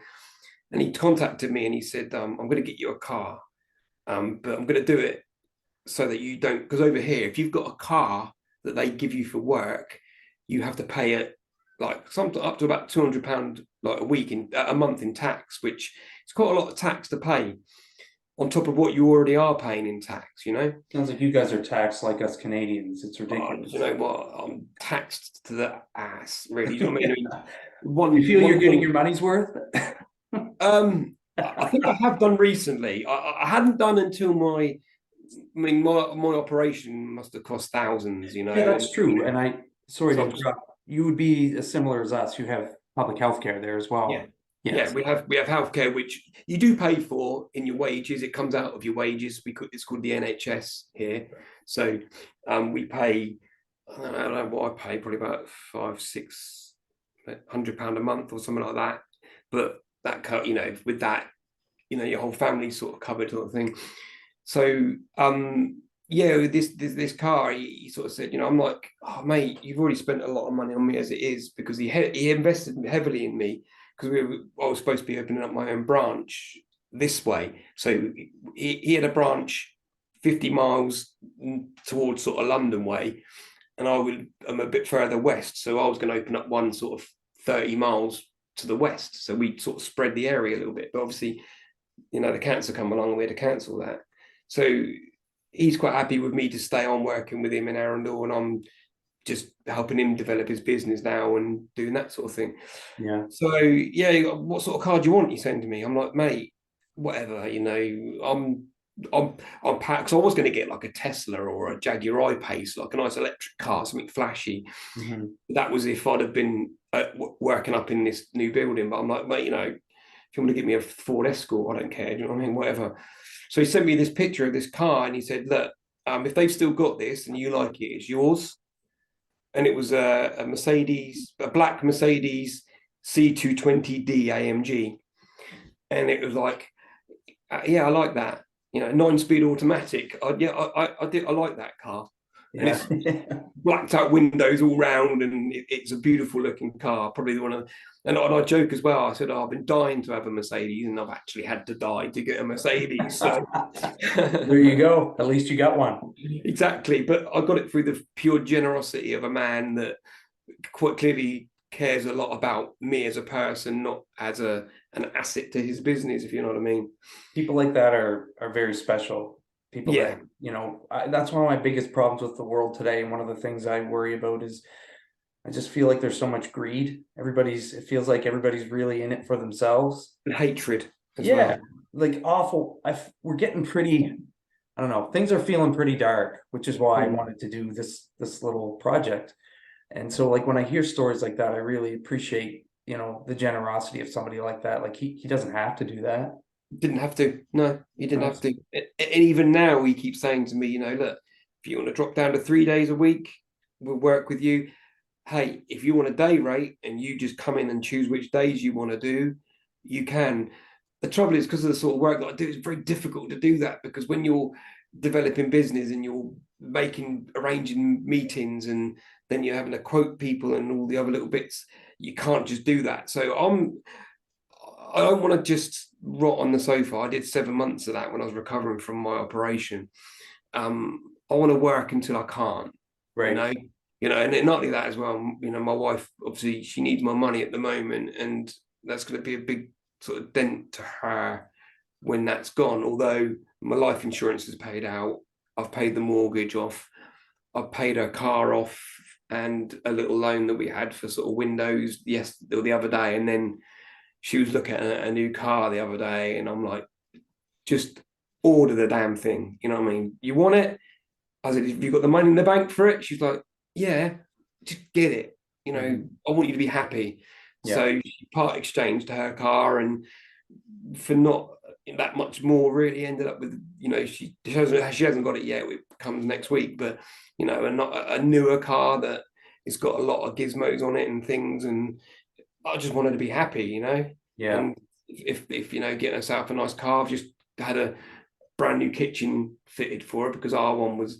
S1: and he contacted me and he said, "I'm going to get you a car, but I'm going to do it so that you don't, because over here, if you've got a car that they give you for work, you have to pay it like something up to about £200 like a month in tax, which is quite a lot of tax to pay on top of what you already are paying in tax.
S2: Sounds like you guys are taxed like us Canadians. It's
S1: You
S2: ridiculous.
S1: know what? I'm taxed to the ass, really. You know what I mean?
S2: You
S1: One
S2: feel you're
S1: one
S2: getting
S1: thing.
S2: your money's worth?
S1: I think I have done recently. I hadn't done until my operation must have cost thousands,
S2: Yeah,
S1: and
S2: that's true. And sorry to
S1: so
S2: interrupt, you would be as similar as us. You have public health care there as
S1: yeah,
S2: well.
S1: yeah.
S2: Yes.
S1: We have healthcare, which you do pay for in your wages. It comes out of your wages. It's called the NHS here. So we pay. I don't know what I pay. Probably about £500-600 a month or something like that. But that with that, your whole family's sort of covered, sort of thing. So yeah, this car, he sort of said, I'm like, oh mate, you've already spent a lot of money on me as it is, because he invested heavily in me, because I was supposed to be opening up my own branch this way. So he had a branch 50 miles towards sort of London way, and I'm a bit further west, so I was going to open up one sort of 30 miles to the west. So we sort of spread the area a little bit, but obviously, the cancer come along and we had to cancel that. So he's quite happy with me to stay on working with him in Arundel, and I'm just helping him develop his business now and doing that sort of thing.
S2: Yeah.
S1: So yeah, what sort of car do you want? You send to me. I'm like, mate, whatever. I'm packed. So I was going to get like a Tesla or a Jaguar I-Pace, like a nice electric car, something flashy.
S2: Mhm.
S1: That was if I'd have been working up in this new building. But I'm like, mate, if you want to give me a Ford Escort, I don't care. Do you know what I mean? Whatever. So he sent me this picture of this car, and he said, look, if they've still got this and you like it, it's yours. And it was a Mercedes, a black Mercedes C220D AMG, and it was like, yeah, I like that. 9-speed automatic. I did. I like that car, and
S2: Yeah.
S1: it's blacked out windows all round, and it's a beautiful looking car. Probably the one of, and I joke as well. I said, I've been dying to have a Mercedes, and I've actually had to die to get a Mercedes. So
S2: There you go. At least you got one.
S1: exactly, but I got it through the pure generosity of a man that quite clearly cares a lot about me as a person, not as an asset to his business, if you know what I mean.
S2: People like that are very special. People that,
S1: Yeah,
S2: that's one of my biggest problems with the world today. And one of the things I worry about is I just feel like there's so much greed. It feels like everybody's really in it for themselves.
S1: and hatred as
S2: Yeah,
S1: well.
S2: like awful. We're getting pretty, I don't know, things are feeling pretty dark, which is why I
S1: Mm.
S2: wanted to do this little project. And so like when I hear stories like that, I really appreciate, the generosity of somebody like that. Like he doesn't have to do that.
S1: Didn't have to. No, he didn't
S2: No,
S1: have to. And even now, he keeps saying to me, look, if you want to drop down to 3 days a week, we'll work with you. Hey, if you want a day rate and you just come in and choose which days you want to do, you can. The trouble is, because of the sort of work that I do, it's very difficult to do that, because when you're developing business and you're arranging meetings, and then you're having to quote people and all the other little bits, you can't just do that. So I don't want to just rot on the sofa. I did 7 months of that when I was recovering from my operation. I want to work until I can't, you
S2: right.
S1: know, and not only that as well. My wife, obviously, she needs my money at the moment, and that's going to be a big sort of dent to her when that's gone. Although my life insurance is paid out, I've paid the mortgage off, I've paid her car off, and a little loan that we had for sort of windows, the other day, and then she was looking at a new car the other day, and I'm like, just order the damn thing. You know what I mean? You want it? I said, have you got the money in the bank for it? She's like, yeah, just get it.
S2: Mhm.
S1: I want you to be happy.
S2: Yeah.
S1: So she part exchanged her car, and for not that much more, really ended up with, she hasn't got it yet. It comes next week, but a newer car that it's got a lot of gizmos on it and things, and I just wanted to be happy.
S2: Yeah.
S1: And if getting herself a nice car, I've just had a brand new kitchen fitted for her because our one was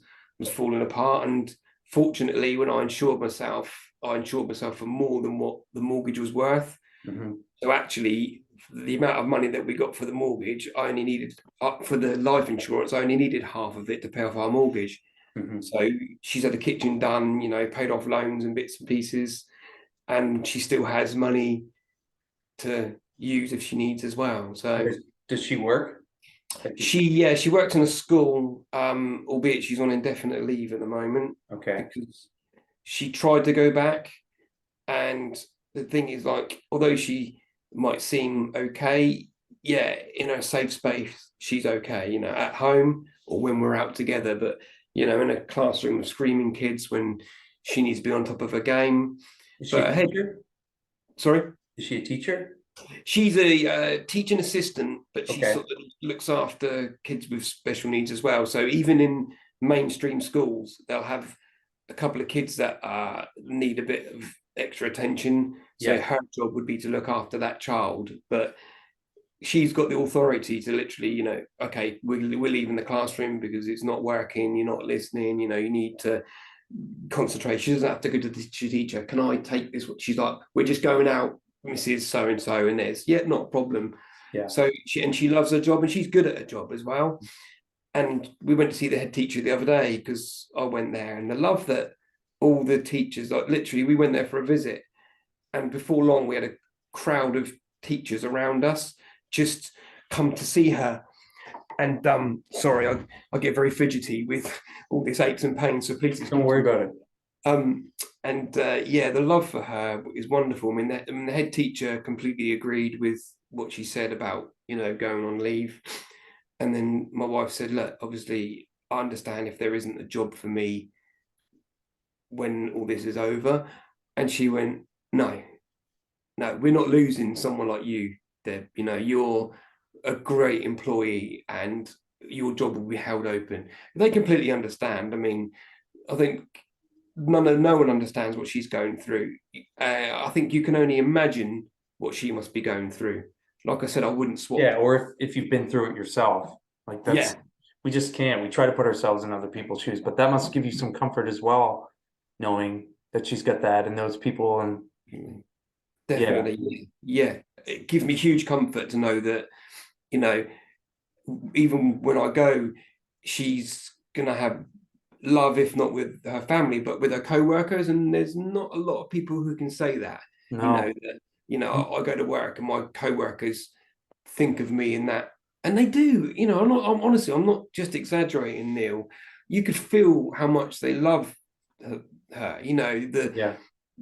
S1: falling apart. And fortunately, when I insured myself for more than what the mortgage was worth.
S2: Mhm.
S1: So actually, the amount of money that we got for the mortgage, I only needed for the life insurance. I only needed half of it to pay off our mortgage.
S2: Mhm.
S1: So she's had the kitchen done, paid off loans and bits and pieces, and she still has money to use if she needs as well.
S2: And
S1: So
S2: does she work?
S1: she works in a school, albeit she's on indefinite leave at the moment,
S2: Okay.
S1: because she tried to go back. And the thing is, like, although she might seem okay, yeah, in her safe space, she's okay, at home or when we're out together. But, in a classroom of screaming kids, when she needs to be on top of her game.
S2: Is she a
S1: But hey,
S2: teacher?
S1: sorry?
S2: Is she a teacher?
S1: She's a teaching assistant, but she
S2: Okay.
S1: sort of looks after kids with special needs as well. So even in mainstream schools, they'll have a couple of kids that need a bit of extra attention. So
S2: Yeah.
S1: her job would be to look after that child, but she's got the authority to literally, okay, we're leaving the classroom because it's not working. You're not listening. You need to concentrate. She doesn't have to go to the teacher. Can I take this? She's like, we're just going out, Mrs. So and so, and there's not a problem.
S2: Yeah.
S1: So she loves her job, and she's good at her job as well. And we went to see the head teacher the other day because I went there, and the love that all the teachers, like literally, we went there for a visit, and before long we had a crowd of teachers around us just come to see her. And sorry, I get very fidgety with all this aches and pains, so please
S2: Don't worry about it.
S1: and yeah, the love for her is wonderful. I mean, the head teacher completely agreed with what she said about, you know, going on leave. And then my wife said, look, obviously, I understand if there isn't a job for me when all this is over. And she went, no, no, we're not losing someone like you, Deb. You know, you're a great employee and your job will be held open. They completely understand. I mean, I think no one understands what she's going through. I think you can only imagine what she must be going through. Like I said, I wouldn't swap.
S2: Yeah, or if you've been through it yourself, like that's,
S1: Yeah,
S2: we just can't. We try to put ourselves in other people's shoes, but that must give you some comfort as well, knowing that she's got that and those people. And yeah,
S1: definitely. Yeah, it gives me huge comfort to know that, you know, even when I go, she's gonna have love, if not with her family, but with her co-workers. And there's not a lot of people who can say that. You know,
S2: no,
S1: that, you know, I go to work and my co-workers think of me in that, and they do. You know, I'm honestly, I'm not just exaggerating, Neil. You could feel how much they love her. You know, the
S2: yeah,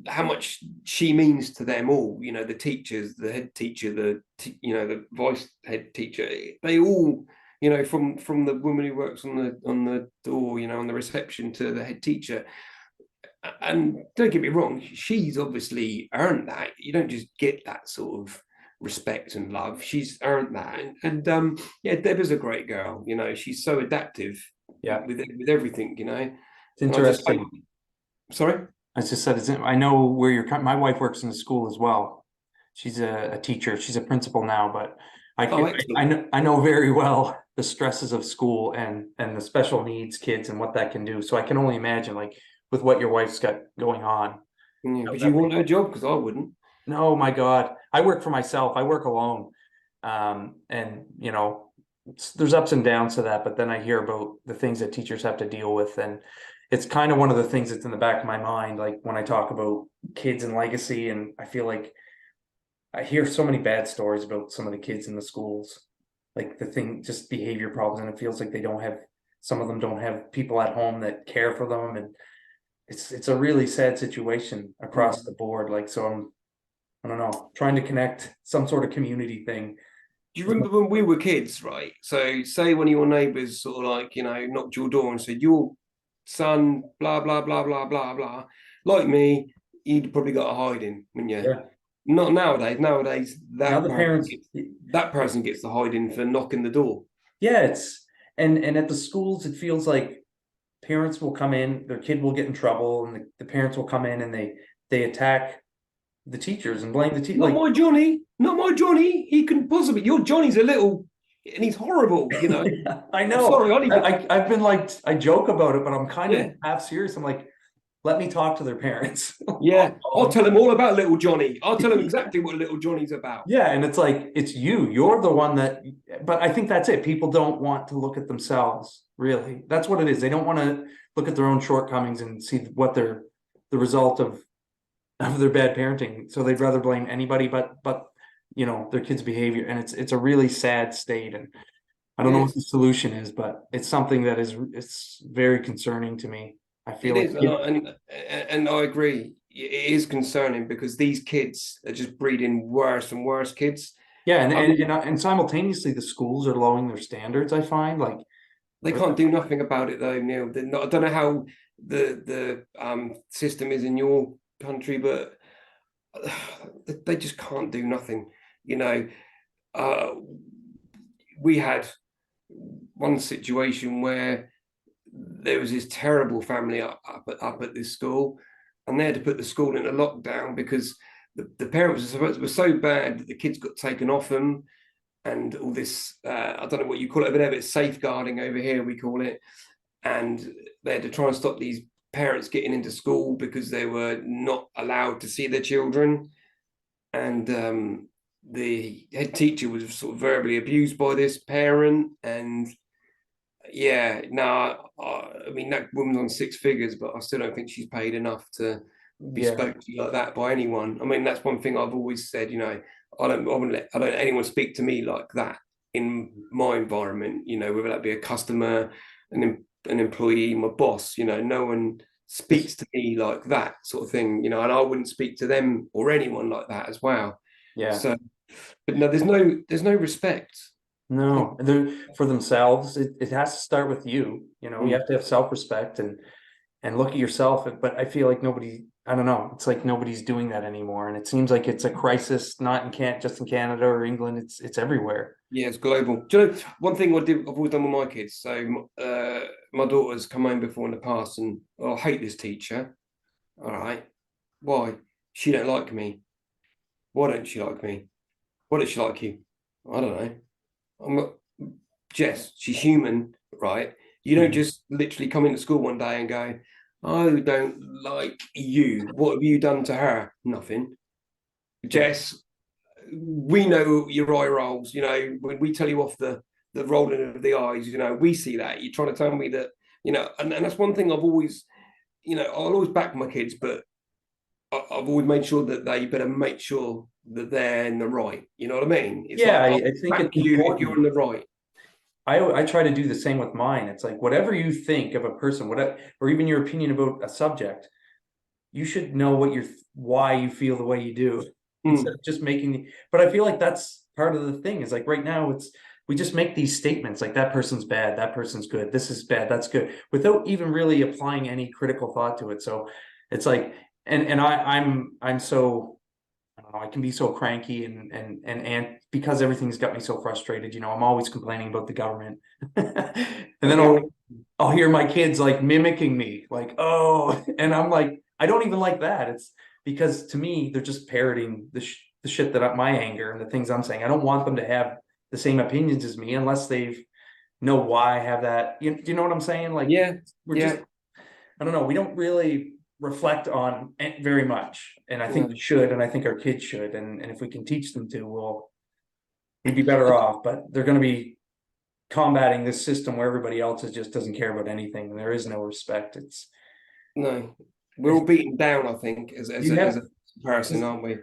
S1: how much she means to them all. You know, the teachers, the head teacher, you know, the vice head teacher. They all, you know, from the woman who works on the door, you know, on the reception, to the head teacher. And don't get me wrong, she's obviously earned that. You don't just get that sort of respect and love. She's earned that. And yeah, Deb is a great girl. You know, she's so adaptive
S2: yeah.
S1: with everything. You know,
S2: It's
S1: and
S2: interesting.
S1: sorry.
S2: I just said, I know where my wife works in the school as well. She's a teacher. She's a principal now, but
S1: Oh, excellent.
S2: I know very well the stresses of school and the special needs kids and what that can do. So I can only imagine, like, with what your wife's got going on.
S1: Yeah, would you want her job? Because I wouldn't.
S2: No, my God. I work for myself. I work alone. And you know, there's ups and downs to that, but then I hear about the things that teachers have to deal with. And it's kind of one of the things that's in the back of my mind, like when I talk about kids and legacy, and I feel like I hear so many bad stories about some of the kids in the schools, like the thing, just behavior problems, and it feels like some of them don't have people at home that care for them, and it's a really sad situation across the board. Like, so I don't know, trying to connect some sort of community thing.
S1: Do you remember when we were kids, right? So, say one of your neighbours sort of like, you know, knocked your door and said, your son, blah, blah, blah, blah, blah, blah. Like me, you'd probably got a hiding, wouldn't you?
S2: Yeah.
S1: Not nowadays. Nowadays,
S2: Now the parents,
S1: that person gets the hiding for knocking the door.
S2: yeah, it's and at the schools, it feels like parents will come in, their kid will get in trouble, and the parents will come in and they attack the teachers and blame the teacher.
S1: Not
S2: Like,
S1: my Johnny. Not my Johnny. He can possibly. Your Johnny's a little, and he's horrible. You know.
S2: I
S1: I'm
S2: know.
S1: sorry. I need to.
S2: I've been like, I joke about it, but I'm kind of
S1: Yeah.
S2: half serious. I'm like, let me talk to their parents.
S1: Yeah. I'll tell him all about little Johnny. I'll tell him exactly what little Johnny's about.
S2: Yeah, and it's like, it's you're the one that, but I think that's it. People don't want to look at themselves, really. That's what it is. They don't want to look at their own shortcomings and see what the result of their bad parenting. So they'd rather blame anybody but you know, their kids' behavior. And it's a really sad state. And I don't
S1: It
S2: know what
S1: is.
S2: the solution is, but it's something that it's very concerning to me. I feel
S1: It
S2: like
S1: is, and I agree. It is concerning because these kids are just breeding worse and worse kids.
S2: yeah,
S1: I mean,
S2: and simultaneously the schools are lowering their standards, I find. Like,
S1: they can't do nothing about it though, Neil. I don't know how the system is in your country, but they just can't do nothing. You know, uh, we had one situation where there was this terrible family up at this school, and they had to put the school in a lockdown because the parents were so bad that the kids got taken off them, and all this I don't know what you call it over there, but it's safeguarding over here we call it, and they had to try and stop these parents getting into school because they were not allowed to see their children, and the head teacher was sort of verbally abused by this parent, and yeah, no, I mean that woman's on six figures, but I still don't think she's paid enough to be
S2: yeah.
S1: spoken to like that by anyone. I mean, that's one thing I've always said. You know, I don't let anyone speak to me like that. in my environment, whether that be a customer, an employee, my boss, no one speaks to me like that sort of thing, and I wouldn't speak to them or anyone like that as well.
S2: Yeah.
S1: So, but no, there's no respect.
S2: No, they're for themselves. It has to start with you. You have to have self-respect and look at yourself. But I feel like I don't know, it's like nobody's doing that anymore. And it seems like it's a crisis, not in just in Canada or England, it's everywhere.
S1: Yeah, it's global. Do you know one thing I've always done with my kids? So my daughter's come home before in the past, and I hate this teacher. All right, why? She don't like me. Why don't she like me? Why does she like you? I don't know. I'm not. Jess, she's human, right? You don't
S2: Mhm.
S1: just literally come into school one day and go, "I don't like you. What have you done to her?" Nothing.
S2: Yeah.
S1: Jess, we know your eye rolls. When we tell you off the rolling of the eyes, we see that. You're trying to tell me that, and that's one thing I've always, I'll always back my kids, but I've always made sure that they better make sure that they're in the right. You know what I mean? It's
S2: Yeah,
S1: like I'll
S2: I think
S1: back
S2: it's
S1: you if you're
S2: important.
S1: in the right.
S2: I try to do the same with mine. It's like whatever you think of a person, whatever, or even your opinion about a subject, you should know why you feel the way you do instead
S1: Mm,
S2: of just but I feel like that's part of the thing is like right now we just make these statements like that person's bad, that person's good, this is bad, that's good, without even really applying any critical thought to it. So it's like, and I'm so, I don't know, I can be so cranky and because everything's got me so frustrated, I'm always complaining about the government. And then
S1: yeah,
S2: I'll hear my kids like mimicking me, like, oh, and I'm like, I don't even like that. It's because to me, they're just parroting the shit my anger and the things I'm saying. I don't want them to have the same opinions as me unless they've know why I have that. You know what I'm saying? Like,
S1: yeah,
S2: we're just,
S1: yeah.
S2: I don't know, we don't really reflect on it very much. And I think we
S1: No.
S2: should, and I think our kids should. And if we can teach them to, we'd be better off. But they're going to be combating this system where everybody else just doesn't care about anything. There is no respect.
S1: No, we're all beaten down, I think, as
S2: Do you
S1: as
S2: have
S1: a person, aren't we?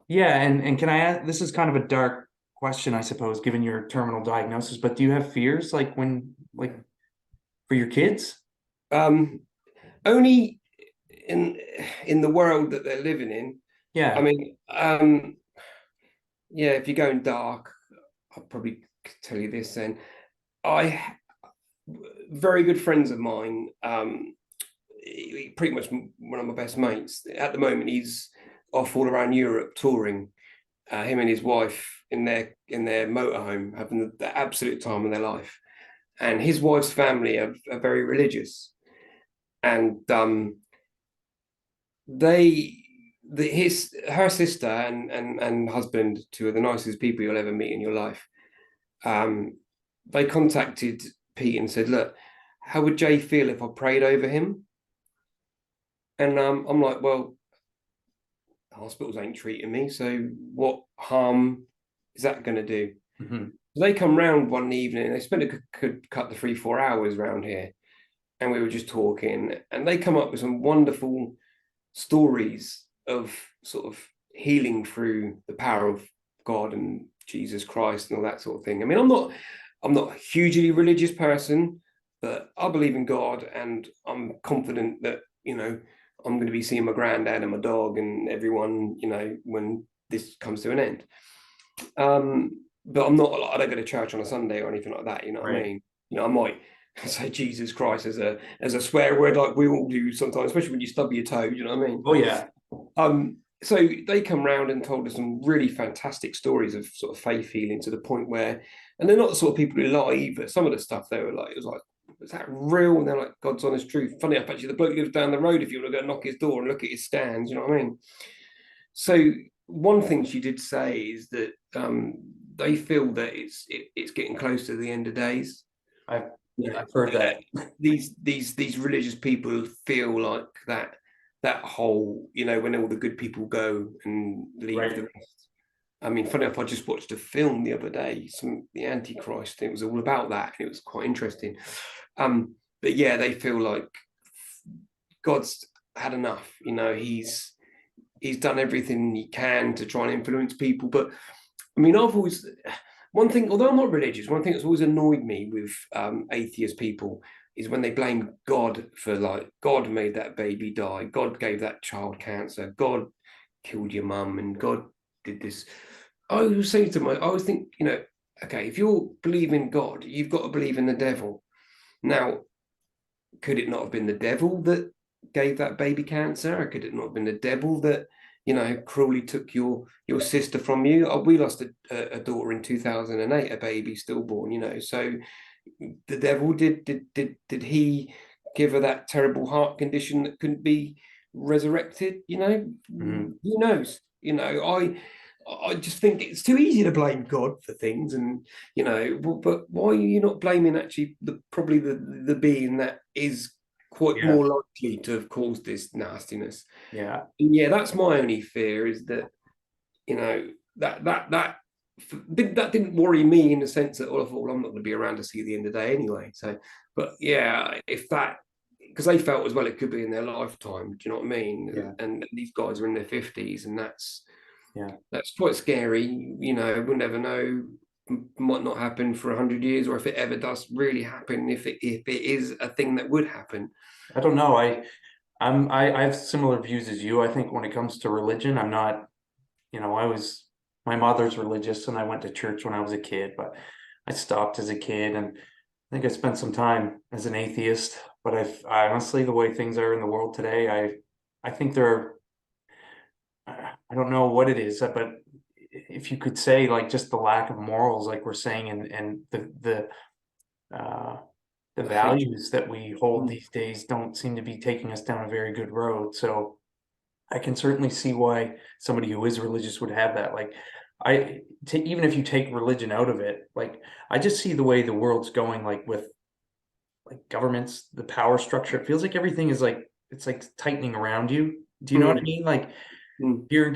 S2: yeah, and can I ask, this is kind of a dark question, I suppose, given your terminal diagnosis, but do you have fears like for your kids?
S1: Um, Only in the world that they're living in. I
S2: Yeah.
S1: mean, yeah, if you're going dark, I'll probably tell you this then. I very good friends of mine, pretty much one of my best mates. At the moment, he's off all around Europe touring. Him and his wife in their motorhome having the absolute time of their life. And his wife's family are very religious, and they her sister and husband, two of the nicest people you'll ever meet in your life. um they contacted Pete and said, look, how would Jay feel if I prayed over him? And I'm like, well, hospitals ain't treating me, so what harm is that going to do?
S2: Mhm.
S1: They come round one evening, they spent could cut the 3-4 hours round here, and we were just talking, and they come up with some wonderful stories of sort of healing through the power of God and Jesus Christ and all that sort of thing. I mean, I'm not a hugely religious person, but I believe in God, and I'm confident that I'm going to be seeing my granddad and my dog and everyone, when this comes to an end. But I don't go to church on a Sunday or anything like that. You know what I
S2: Right.
S1: mean? I might say Jesus Christ as a swear word like we all do sometimes, especially when you stub your toe. You know what I mean?
S2: Oh yeah.
S1: So they come round and told us some really fantastic stories of sort of faith healing, to the point where, and they're not the sort of people who lie either. Some of the stuff they were like, it was like, is that real? And they're like, God's honest truth. Funny enough, actually, the bloke lives down the road. If you want to go knock his door and look at his stands, you know what I mean? So one thing she did say is that they feel that it's getting close to the end of days.
S2: I've
S1: Yeah.
S2: I've heard that.
S1: These religious people feel like that whole, when all the good people go and leave the
S2: Right.
S1: rest. I mean, funny enough, I just watched a film the other day, the Antichrist. It was all about that, and it was quite interesting. But yeah, they feel like God's had enough. He's done everything he can to try and influence people. But I mean, one thing, although I'm not religious, one thing that's always annoyed me with atheist people is when they blame God for, like, God made that baby die, God gave that child cancer, God killed your mum, and God did this. I always say to my, I always think, okay, if you're believing God, you've got to believe in the devil. Now, could it not have been the devil that gave that baby cancer? Or could it not have been the devil that, cruelly took your sister from you? Oh, we lost a daughter in 2008, a baby stillborn, so the devil did he give her that terrible heart condition that couldn't be resurrected?
S2: Mhm.
S1: Who knows? I just think it's too easy to blame God for things, and but why are you not blaming actually probably the being that is quite
S2: Yeah,
S1: more likely to have caused this nastiness?
S2: yeah.
S1: And yeah, that's my only fear, is that you know that that didn't worry me in the sense that, well, I thought, well, I'm not going to be around to see the end of the day anyway. So, but yeah, if that, because they felt as well it could be in their lifetime. Do you know what I mean?
S2: Yeah,
S1: And these guys are in their 50s, and
S2: yeah.
S1: that's quite scary. We'll never know. Might not happen for 100 years, or if it ever does really happen, if it is a thing that would happen.
S2: I don't know. I have similar views as you. I think when it comes to religion, I'm not, my mother's religious and I went to church when I was a kid, but I stopped as a kid, and I think I spent some time as an atheist. But I honestly, the way things are in the world today, I think there are, I don't know what it is, but if you could say, like, just the lack of morals, like we're saying, and uh, the
S1: The hatred.
S2: values that we hold
S1: Mm.
S2: these days don't seem to be taking us down a very good road. So I can certainly see why somebody who is religious would have that. Like, even if you take religion out of it, like, I just see the way the world's going, like with like governments, the power structure. It feels like everything is like, it's like tightening around you. Do you know what I
S1: Mm.
S2: mean? Like
S1: Mm.
S2: here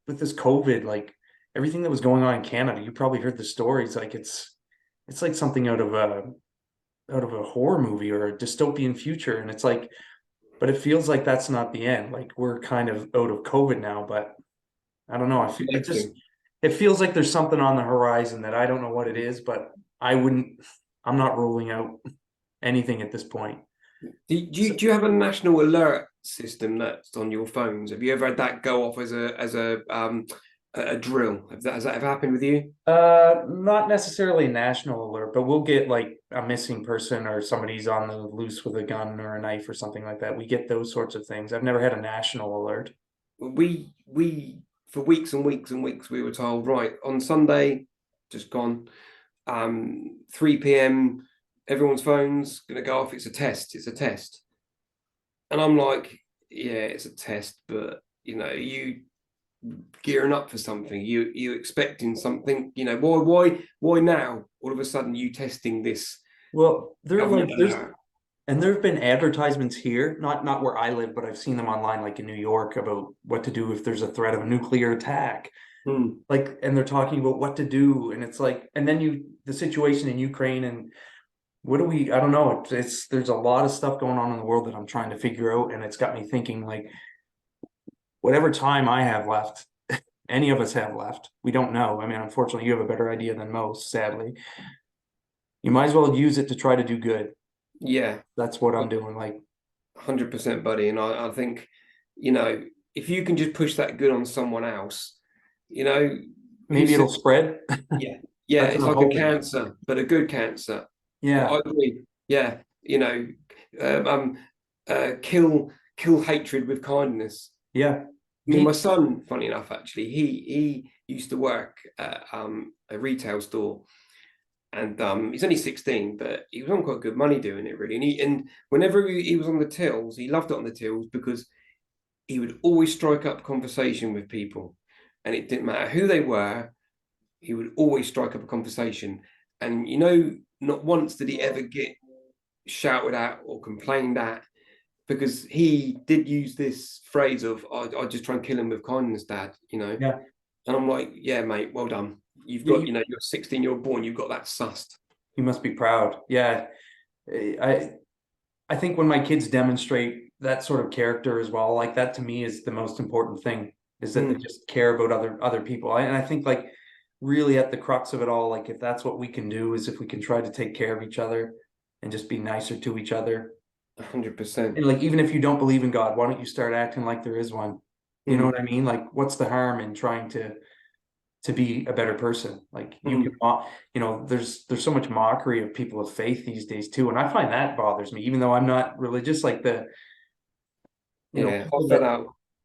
S2: with this COVID, like everything that was going on in Canada, you probably heard the stories. Like it's like something out of a horror movie or a dystopian future. And it's like, but it feels like that's not the end. Like we're kind of out of COVID now, but I don't know.
S1: Collecting.
S2: It feels like there's something on the horizon that I don't know what it is, but I'm not ruling out anything at this point.
S1: Do you have a national alert system that's on your phones? Have you ever had that go off as a drill? Has that ever happened with you?
S2: Not necessarily a national alert, but we'll get like a missing person or somebody's on the loose with a gun or a knife or something like that. We get those sorts of things. I've never had a national alert.
S1: We for weeks and weeks and weeks we were told, right, on Sunday, just gone, 3 p.m. everyone's phone's gonna go off. It's a test. It's a test. And I'm like, yeah, it's a test, but you gearing up for something, you expecting something. Why now? All of a sudden, you testing this
S2: Well,
S1: government alert.
S2: there have been advertisements here, not where I live, but I've seen them online, like in New York, about what to do if there's a threat of a nuclear attack.
S1: Hmm.
S2: Like, and they're talking about what to do, and it's like, and then the situation in Ukraine, and I don't know. There's a lot of stuff going on in the world that I'm trying to figure out, and it's got me thinking, like, whatever time I have left, any of us have left, we don't know. I mean, unfortunately, you have a better idea than most, sadly. You might as well use it to try to do good.
S1: Yeah,
S2: That's what I'm doing. Like,
S1: 100%, buddy. And I think, you know, if you can just push that good on someone else, you know, who
S2: maybe it'll
S1: said,
S2: spread.
S1: yeah, yeah,
S2: That's what
S1: it's
S2: I'm
S1: like a
S2: hoping.
S1: cancer, but a good cancer. I
S2: Yeah.
S1: agree. Yeah, um, um, kill hatred with kindness.
S2: Yeah.
S1: I mean,
S2: Be
S1: my son, funny enough, actually, he used to work at a retail store, and he's only 16, but he was on quite good money doing it, really. And whenever he was on the tills, he loved it on the tills because he would always strike up conversation with people, and it didn't matter who they were. He would always strike up a conversation, and not once did he ever get shouted at or complained at, because he did use this phrase of, I just try and kill him with kindness, dad.
S2: yeah.
S1: And I'm like, yeah, mate, well done. You've
S2: Yeah,
S1: got, you're 16-year-old boy, and you've got that sussed.
S2: you must be proud. Yeah. I I think when my kids demonstrate that sort of character as well, like that to me is the most important thing, is that they
S1: Mm,
S2: just care about other people. And I think, like, really at the crux of it all, like if that's what we can do, is if we can try to take care of each other and just be nicer to each other.
S1: 100%.
S2: And like, even if you don't believe in God, why don't you start acting like there is one? You know
S1: Mm,
S2: what I mean? Like, what's the harm in trying to be a better person? Like you can,
S1: mm.
S2: there's so much mockery of people of faith these days too, and I find that bothers me, even though I'm not religious. Like
S1: Yeah,
S2: people that,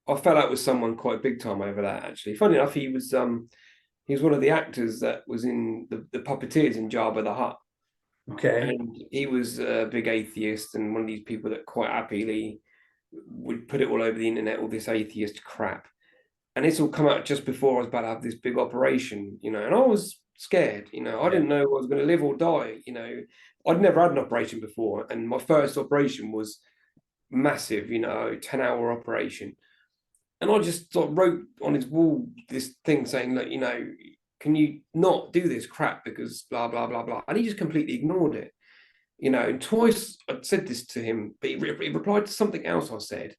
S1: I fell out with someone quite big time over that actually. Funny enough, he was one of the actors that was in the puppeteers in Jabba the Hutt.
S2: okay,
S1: And he was a big atheist and one of these people that quite happily would put it all over the internet, all this atheist crap. And it's all come out just before I was about to have this big operation, and I was scared, I
S2: yeah,
S1: didn't know if I was going to live or die, I'd never had an operation before. And my first operation was massive, 10-hour operation. And I just sort of wrote on his wall this thing saying, look, can you not do this crap because blah, blah, blah, blah. And he just completely ignored it. And twice I'd said this to him, but he replied to something else I said.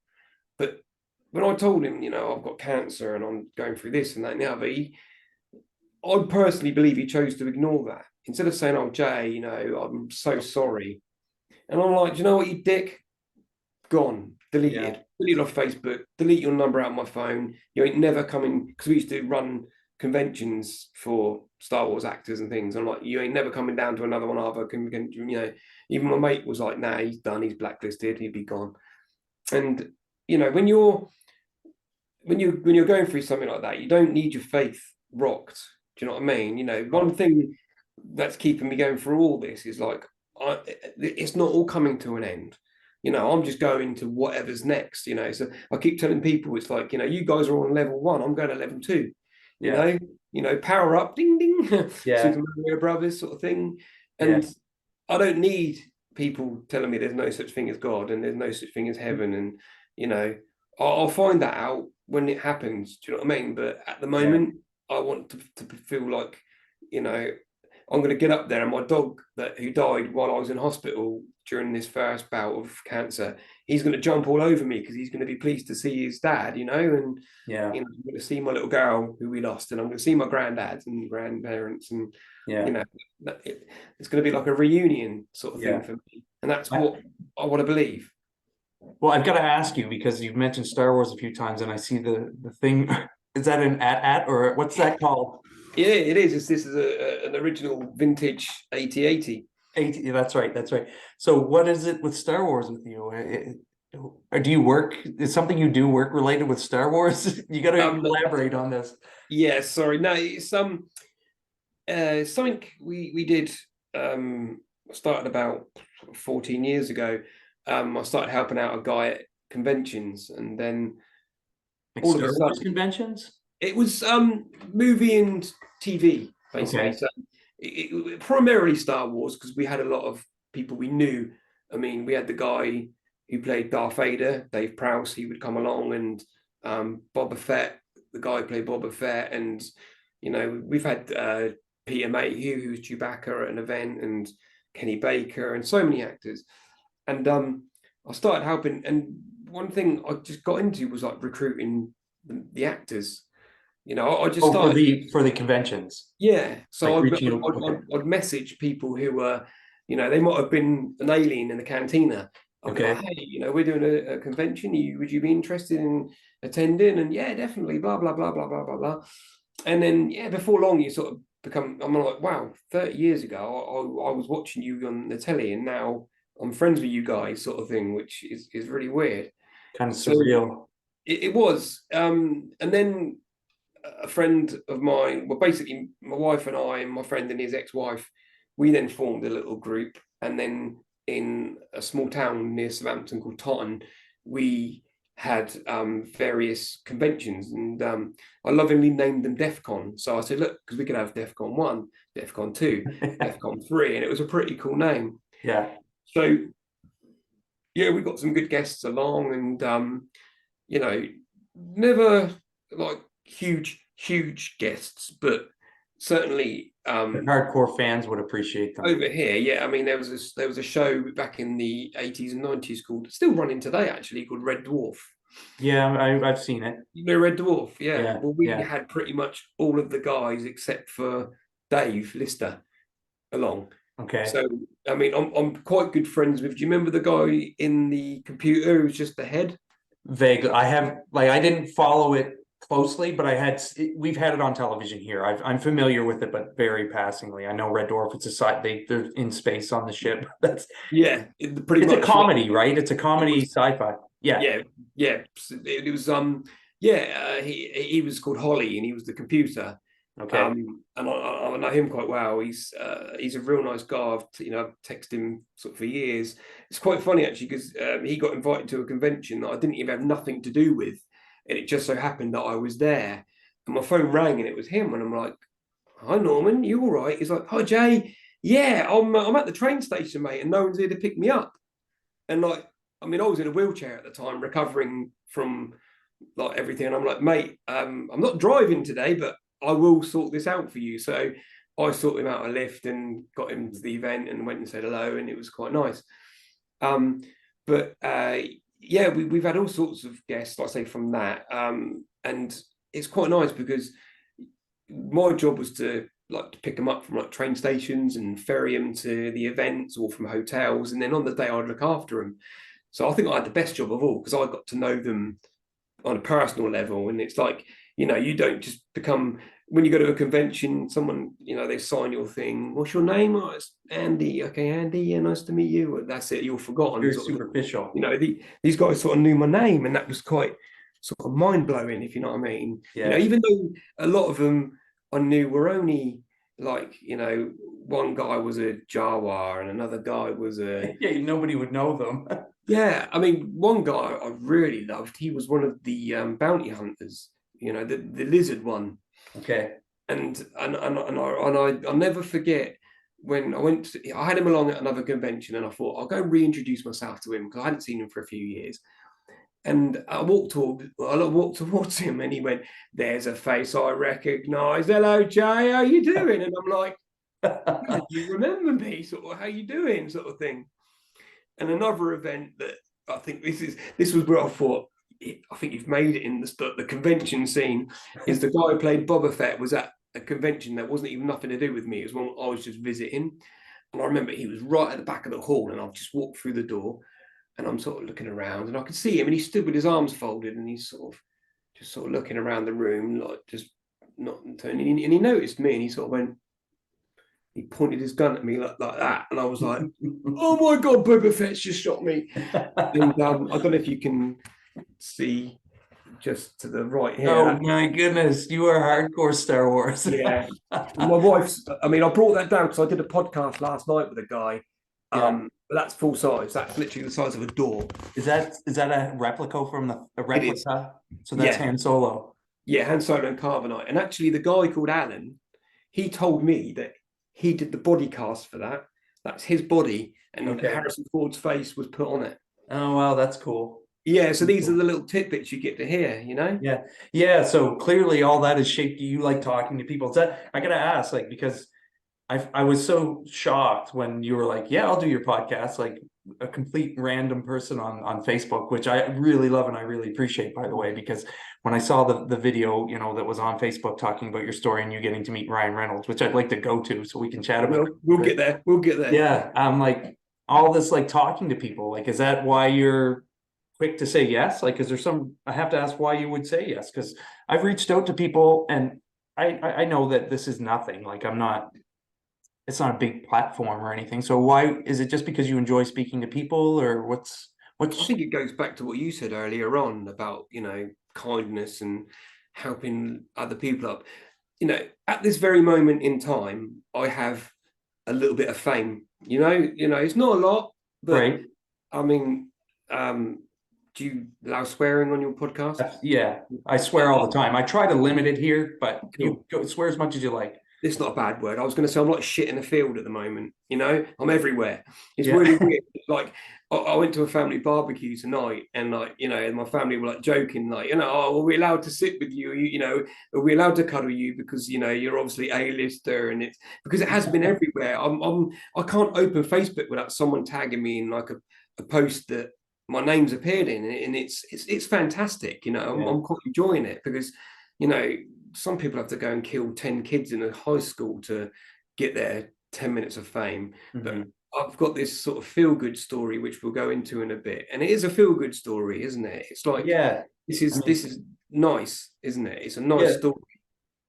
S1: But when I told him, I've got cancer and I'm going through this and that and the other, I personally believe he chose to ignore that. Instead of saying, oh, Jay, I'm so sorry. And I'm like, do you know what, you dick? Gone,
S2: yeah,
S1: deleted off Facebook, delete your number out of my phone. You ain't never coming, because we used to run conventions for Star Wars actors and things. I'm like, you ain't never coming down to another one other convention. Even my mate was like, nah, he's done, he's blacklisted, he'd be gone. And when you're going through something like that, you don't need your faith rocked. Do you know what I mean? One thing that's keeping me going through all this is like, it's not all coming to an end. I'm just going to whatever's next. So I keep telling people, it's like, you guys are on level 1, I'm going to level 2. You
S2: yeah,
S1: know, power up, ding ding,
S2: yeah,
S1: Super Mario Brothers sort of thing.
S2: yeah,
S1: And I don't need people telling me there's no such thing as God and there's no such thing as heaven. And I'll find that out when it happens. Do you know what I mean? But at the
S2: yeah.
S1: moment, I want to feel like, I'm going to get up there, and my dog who died while I was in hospital during this first bout of cancer, he's going to jump all over me because he's going to be pleased to see his dad, and
S2: Yeah,
S1: I'm going to see my little girl who we lost, and I'm going to see my granddads and grandparents, and
S2: yeah,
S1: it's going to be like a reunion sort of thing
S2: yeah.
S1: for me, and that's
S2: I,
S1: what I want to believe.
S2: well, I've got to ask you because you've mentioned Star Wars a few times, and I see the thing. Is that an at or what's that called?
S1: Yeah, it is. This is an original vintage 8080.
S2: 80, that's right. That's right. So what is it with Star Wars with you? Or do you work? Is something you do work related with Star Wars? You got to
S1: Um,
S2: elaborate on this.
S1: yeah, sorry, no, it's something we did. Started about 14 years ago. I started helping out a guy at conventions, and then
S2: Like
S1: all of a
S2: Star Wars
S1: sudden,
S2: conventions?
S1: it was movie and TV basically.
S2: Okay.
S1: So primarily Star Wars because we had a lot of people we knew. I mean, we had the guy who played Darth Vader, Dave Prowse. He would come along, and Boba Fett, the guy who played Boba Fett, and we've had Peter Mayhew, who's Chewbacca at an event, and Kenny Baker, and so many actors. And I started helping, and one thing I just got into was like recruiting the actors. I just
S2: Oh, for
S1: started.
S2: the conventions,
S1: Yeah,
S2: like
S1: so
S2: reaching out. Okay.
S1: I'd message people who were, they might have been an alien in the cantina. I'd be like,
S2: Okay.
S1: hey, we're doing a convention. Would you be interested in attending? And yeah, definitely. Blah blah blah blah blah blah blah. And then yeah, before long, you sort of become. I'm like, wow, 30 years ago, I was watching you on the telly, and now I'm friends with you guys, sort of thing, which is really weird.
S2: Kind of
S1: So
S2: surreal.
S1: it was, and then a friend of mine, well, basically my wife and I and my friend and his ex-wife, we then formed a little group. And then in a small town near Southampton called Totton, we had various conventions, and I lovingly named them DEF CON. So I said, look, because we could have DEF CON 1, DEF CON 2, DEF CON 3, and it was a pretty cool name.
S2: Yeah.
S1: So yeah, we got some good guests along, and never like huge guests, but certainly
S2: The hardcore fans would appreciate them.
S1: over here, yeah. I mean, there was a show back in the 80s and 90s called, still running today actually, called Red Dwarf.
S2: Yeah, I've seen it.
S1: You know Red Dwarf, yeah.
S2: Yeah,
S1: Well, we
S2: yeah.
S1: had pretty much all of the guys except for Dave Lister along.
S2: Okay.
S1: So I mean, I'm quite good friends with. Do you remember the guy in the computer who was just the head?
S2: Vaguely, I have like I didn't follow it closely, but we've had it on television here. I'm familiar with it, but very passingly. I know Red Dwarf. It's a side they're in space on the ship. That's
S1: Yeah, pretty
S2: it's a
S1: much. Like,
S2: comedy, right? It's a
S1: it
S2: comedy
S1: was,
S2: sci-fi. Yeah.
S1: yeah, yeah. It was yeah. He was called Holly, and he was the computer.
S2: Okay.
S1: And I know him quite well. He's a real nice guy. I've texted him sort of for years. It's quite funny actually because he got invited to a convention that I didn't even have nothing to do with, and it just so happened that I was there, and my phone rang and it was him, and I'm like, "Hi Norman, you all right?" He's like, "Hi Jay, yeah, I'm at the train station, mate, and no one's here to pick me up." And like, I mean, I was in a wheelchair at the time, recovering from like everything. And I'm like, mate, I'm not driving today, but I will sort this out for you. So I sorted him out a lift and got him to the event and went and said hello, and it was quite nice. Um, but yeah, we've had all sorts of guests, like I say, from that. And it's quite nice because my job was to like to pick them up from like train stations and ferry them to the events or from hotels, and then on the day I'd look after them. So I think I had the best job of all because I got to know them on a personal level. And it's like, you don't just become, when you go to a convention, someone, they sign your thing. What's your name? Oh, it's Andy. Okay, Andy. Yeah, nice to meet you. That's it. You're forgotten.
S2: Very
S1: Sort of thing.
S2: superficial.
S1: These guys sort of knew my name, and that was quite sort of mind blowing, if you know what I mean.
S2: Yeah.
S1: Even though a lot of them I knew were only like, one guy was a Jawa and another guy was a
S2: Yeah, nobody would know them.
S1: yeah, I mean, one guy I really loved. He was one of the bounty hunters. The lizard one.
S2: Okay.
S1: And I'll never forget when I had him along at another convention, and I thought I'll go reintroduce myself to him because I hadn't seen him for a few years. And I walked towards him, and he went, "There's a face I recognise. Hello, Jay. How you doing?" And I'm like, "You remember me? Sort of, how you doing?" Sort of thing. And another event that I think this was where I thought, I think you've made it in the convention scene, is the guy who played Boba Fett was at a convention that wasn't even nothing to do with me. It was one I was just visiting. And I remember he was right at the back of the hall, and I've just walked through the door, and I'm sort of looking around, and I could see him, and he stood with his arms folded, and he's just sort of looking around the room, like just not turning. And he noticed me, and he sort of went, he pointed his gun at me like that, and I was like, "Oh my god, Boba Fett's just shot me!" And I don't know if you can see just to the right here.
S2: Oh my goodness, you are hardcore Star Wars.
S1: Yeah, my wife's. I mean, I brought that down because I did a podcast last night with a guy.
S2: Yeah.
S1: But that's full size. That's literally the size of a door.
S2: Is that a replica from a
S1: It is.
S2: replica? So that's
S1: Yeah,
S2: Han Solo.
S1: yeah, Han Solo and Carbonite. And actually, the guy called Alan, he told me that he did the body cast for that. That's his body, and
S2: Okay.
S1: Harrison Ford's face was put on it.
S2: Oh wow, that's cool.
S1: Yeah, so these are the little tidbits you get to hear,
S2: Yeah. Yeah. So clearly all that has shaped you. You like talking to people. Is that I gotta ask, like, because I was so shocked when you were like, yeah, I'll do your podcast, like a complete random person on Facebook, which I really love and I really appreciate, by the way, because when I saw the video, that was on Facebook talking about your story and you getting to meet Ryan Reynolds, which I'd like to go to so we can chat about it.
S1: We'll get there. We'll get there.
S2: Yeah. I'm like all this like talking to people, like, is that why you're quick to say yes? Like, is there I have to ask why you would say yes? Because I've reached out to people and I know that this is nothing. Like it's not a big platform or anything. So why is it just because you enjoy speaking to people, or what's
S1: I think it goes back to what you said earlier on about, kindness and helping other people up. At this very moment in time, I have a little bit of fame. It's not a lot, but
S2: right?
S1: I mean, do you allow swearing on your podcast?
S2: Yeah, I swear all the time. I try to limit it here, but you swear as much as you like.
S1: It's not a bad word. I was going to say I'm like shit in a field at the moment. I'm everywhere. It's
S2: Yeah.
S1: really weird. Like I went to a family barbecue tonight, and like and my family were like joking, like oh, are we allowed to sit with you? Are we allowed to cuddle you because you're obviously A-lister, and it's because it has been everywhere. I can't open Facebook without someone tagging me in like a post that my name's appeared in it, and it's fantastic. I'm quite enjoying it because, some people have to go and kill 10 kids in a high school to get their 10 minutes of fame. But I've got this sort of feel-good story, which we'll go into in a bit. And it is a feel-good story, isn't it? It's like,
S2: Yeah.
S1: this is nice, isn't it? It's a nice
S2: Yeah.
S1: story.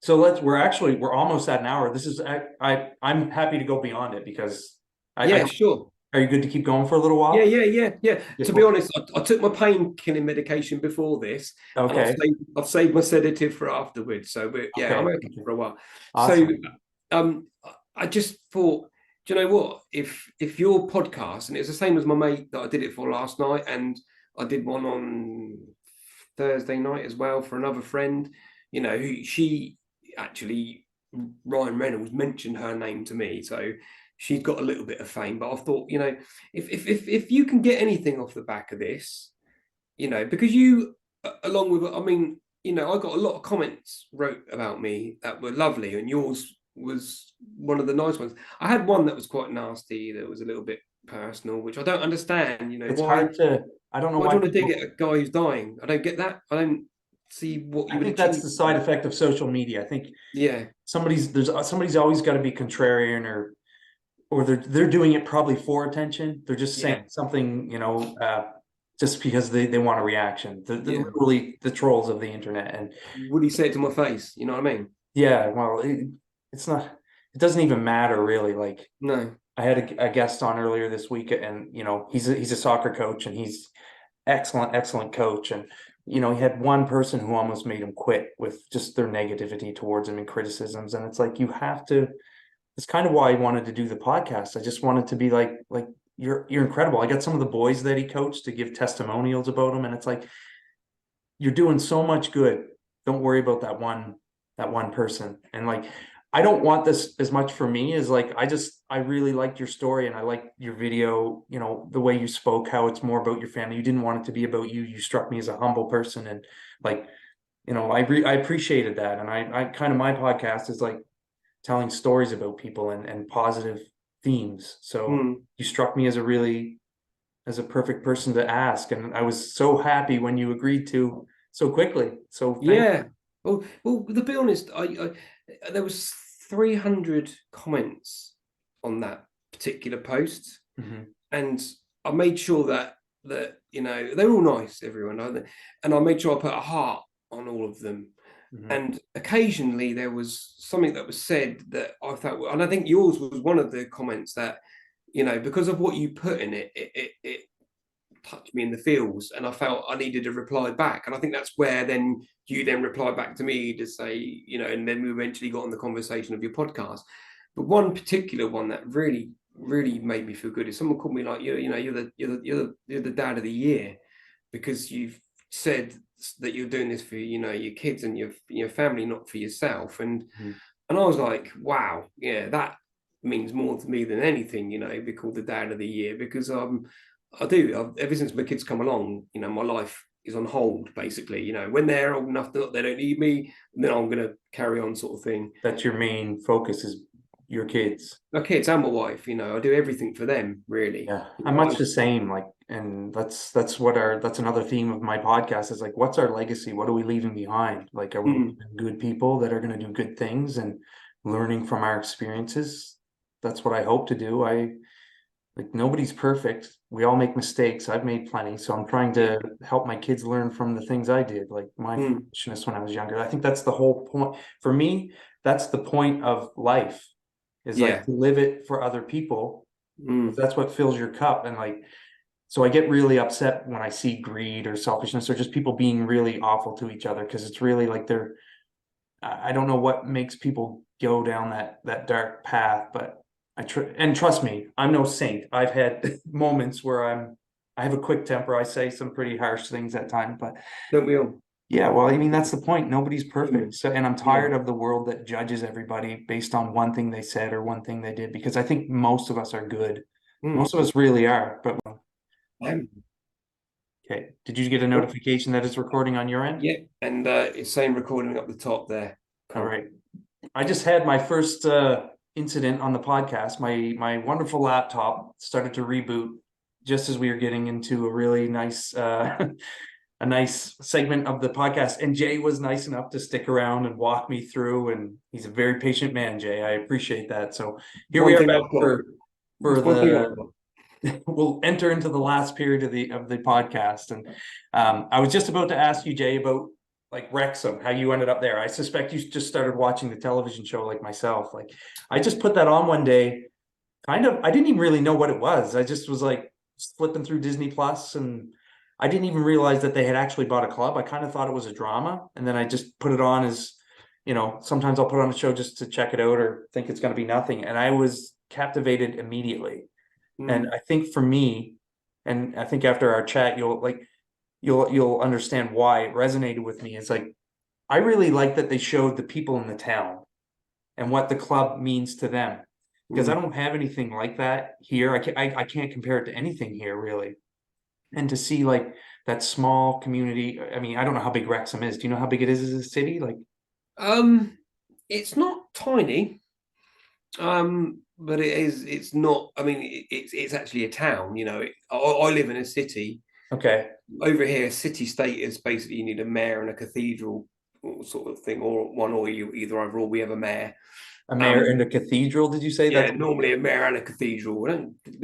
S2: So we're almost at an hour. This is, I'm happy to go beyond it because
S1: Yeah, sure.
S2: are you good to keep going for a little while?
S1: Yeah. To be honest, I took my pain-killing medication before this, and
S2: Okay.
S1: I've saved my sedative for afterwards. So I'm okay for a while.
S2: Awesome.
S1: So I just thought, do you know what? If your podcast, and it's the same as my mate that I did it for last night, and I did one on Thursday night as well for another friend, who she actually, Ryan Reynolds mentioned her name to me, so she's got a little bit of fame. But I thought, if you can get anything off the back of this, because you, along with, I mean, I got a lot of comments wrote about me that were lovely, and yours was one of the nice ones. I had one that was quite nasty, that was a little bit personal, which I don't understand.
S2: It's hard to, I don't know
S1: why
S2: why
S1: do you want to dig
S2: people,
S1: at a guy who's dying? I don't get that. I don't see what you
S2: I
S1: would
S2: think that's
S1: achieve.
S2: the side effect of social media. I think
S1: Yeah,
S2: somebody's always got to be contrarian, or they're doing it probably for attention. They're just
S1: yeah,
S2: saying something, just because they want a reaction. They're
S1: yeah.
S2: literally the trolls of the internet. And
S1: Would he say it to my face? You know what I mean?
S2: yeah, well, it's not, it doesn't even matter really. Like,
S1: No.
S2: I had a guest on earlier this week, and he's a soccer coach, and he's excellent coach. And he had one person who almost made him quit with just their negativity towards him and criticisms. And it's like, you have to, it's kind of why I wanted to do the podcast. I just wanted to be like you're incredible. I got some of the boys that he coached to give testimonials about him, and it's like, you're doing so much good. Don't worry about that one person. And like, I don't want this as much for me as like, I really liked your story, and I liked your video, the way you spoke, how it's more about your family. You didn't want it to be about you. You struck me as a humble person, and like, I appreciated that. And I kind of, my podcast is like telling stories about people and positive themes. So you struck me as a perfect person to ask. And I was so happy when you agreed to so quickly. So thank
S1: Yeah. Well, to be honest, I there was 300 comments on that particular post,
S2: Mhm.
S1: and I made sure that they're all nice, everyone, aren't they? And I made sure I put a heart on all of them.
S2: Mhm.
S1: And occasionally there was something that was said that I thought, and I think yours was one of the comments that, because of what you put in it touched me in the feels, and I felt I needed a reply back. And I think that's where then you then replied back to me to say, and then we eventually got on the conversation of your podcast. But one particular one that really, really made me feel good is someone called me like, you're the dad of the year, because you've said that you're doing this for your kids and your family, not for yourself. And
S2: Mhm.
S1: and I was like, wow, yeah, that means more to me than anything, be called the dad of the year, because ever since my kids come along, my life is on hold basically. When they're old enough that they don't need me, then I'm going to carry on, sort of thing.
S2: That's your main focus, is your kids.
S1: My kids and my wife, I do everything for them, really.
S2: Yeah, I'm much the same. Like, and that's another theme of my podcast is like, what's our legacy? What are we leaving behind? Like, are we leaving good people that are going to do good things and learning from our experiences? That's what I hope to do. Like, nobody's perfect. We all make mistakes. I've made plenty. So I'm trying to help my kids learn from the things I did, like my foolishness when I was younger. I think that's the whole point. For me, that's the point of life, is like
S1: Yeah.
S2: to live it for other people.
S1: Mm.
S2: That's what fills your cup. And like, so I get really upset when I see greed or selfishness or just people being really awful to each other, because it's really like I don't know what makes people go down that dark path, but and trust me, I'm no saint. I've had moments where I have a quick temper. I say some pretty harsh things at times, but
S1: Don't we all?
S2: yeah, well, I mean, that's the point. Nobody's perfect. So, and I'm
S1: Yeah.
S2: tired of the world that judges everybody based on one thing they said or one thing they did, because I think most of us are good. Most of us really are. But okay, did you get a
S1: Cool.
S2: notification that it's recording on your end?
S1: Yeah, and it's saying recording up the top there.
S2: All
S1: Cool.
S2: right. I just had my first incident on the podcast. My wonderful laptop started to reboot just as we were getting into a really nice a nice segment of the podcast, and Jay was nice enough to stick around and walk me through, and he's a very patient man, Jay. I appreciate that. So here we
S1: One
S2: are
S1: thing
S2: back
S1: I've got.
S2: for
S1: It's one thing I've
S2: the
S1: got.
S2: we'll enter into the last period of the podcast. And I was just about to ask you, Jay, about like Wrexham, how you ended up there. I suspect you just started watching the television show like myself. Like I just put that on one day, kind of, I didn't even really know what it was. I just was like flipping through Disney Plus, and I didn't even realize that they had actually bought a club. I kind of thought it was a drama, and then I just put it on as, sometimes I'll put on a show just to check it out or think it's going to be nothing. And I was captivated immediately. And
S1: Mm,
S2: I think for me, and I think after our chat, you'll understand why it resonated with me. It's like I really like that they showed the people in the town and what the club means to them. Because I
S1: mm.
S2: don't have anything like that here. I can't compare it to anything here really. And to see like that small community, I mean, I don't know how big Wrexham is. Do you know how big it is as a city? Like,
S1: Um, it's not tiny. But it's not. I mean, it's actually a town. I live in a city.
S2: okay,
S1: Over here, city state is basically you need a mayor and a cathedral sort of thing, or one or you either over, or we have a mayor.
S2: a mayor and
S1: Um,
S2: a cathedral, did you say?
S1: yeah,
S2: That's
S1: normally a mayor and a cathedral. We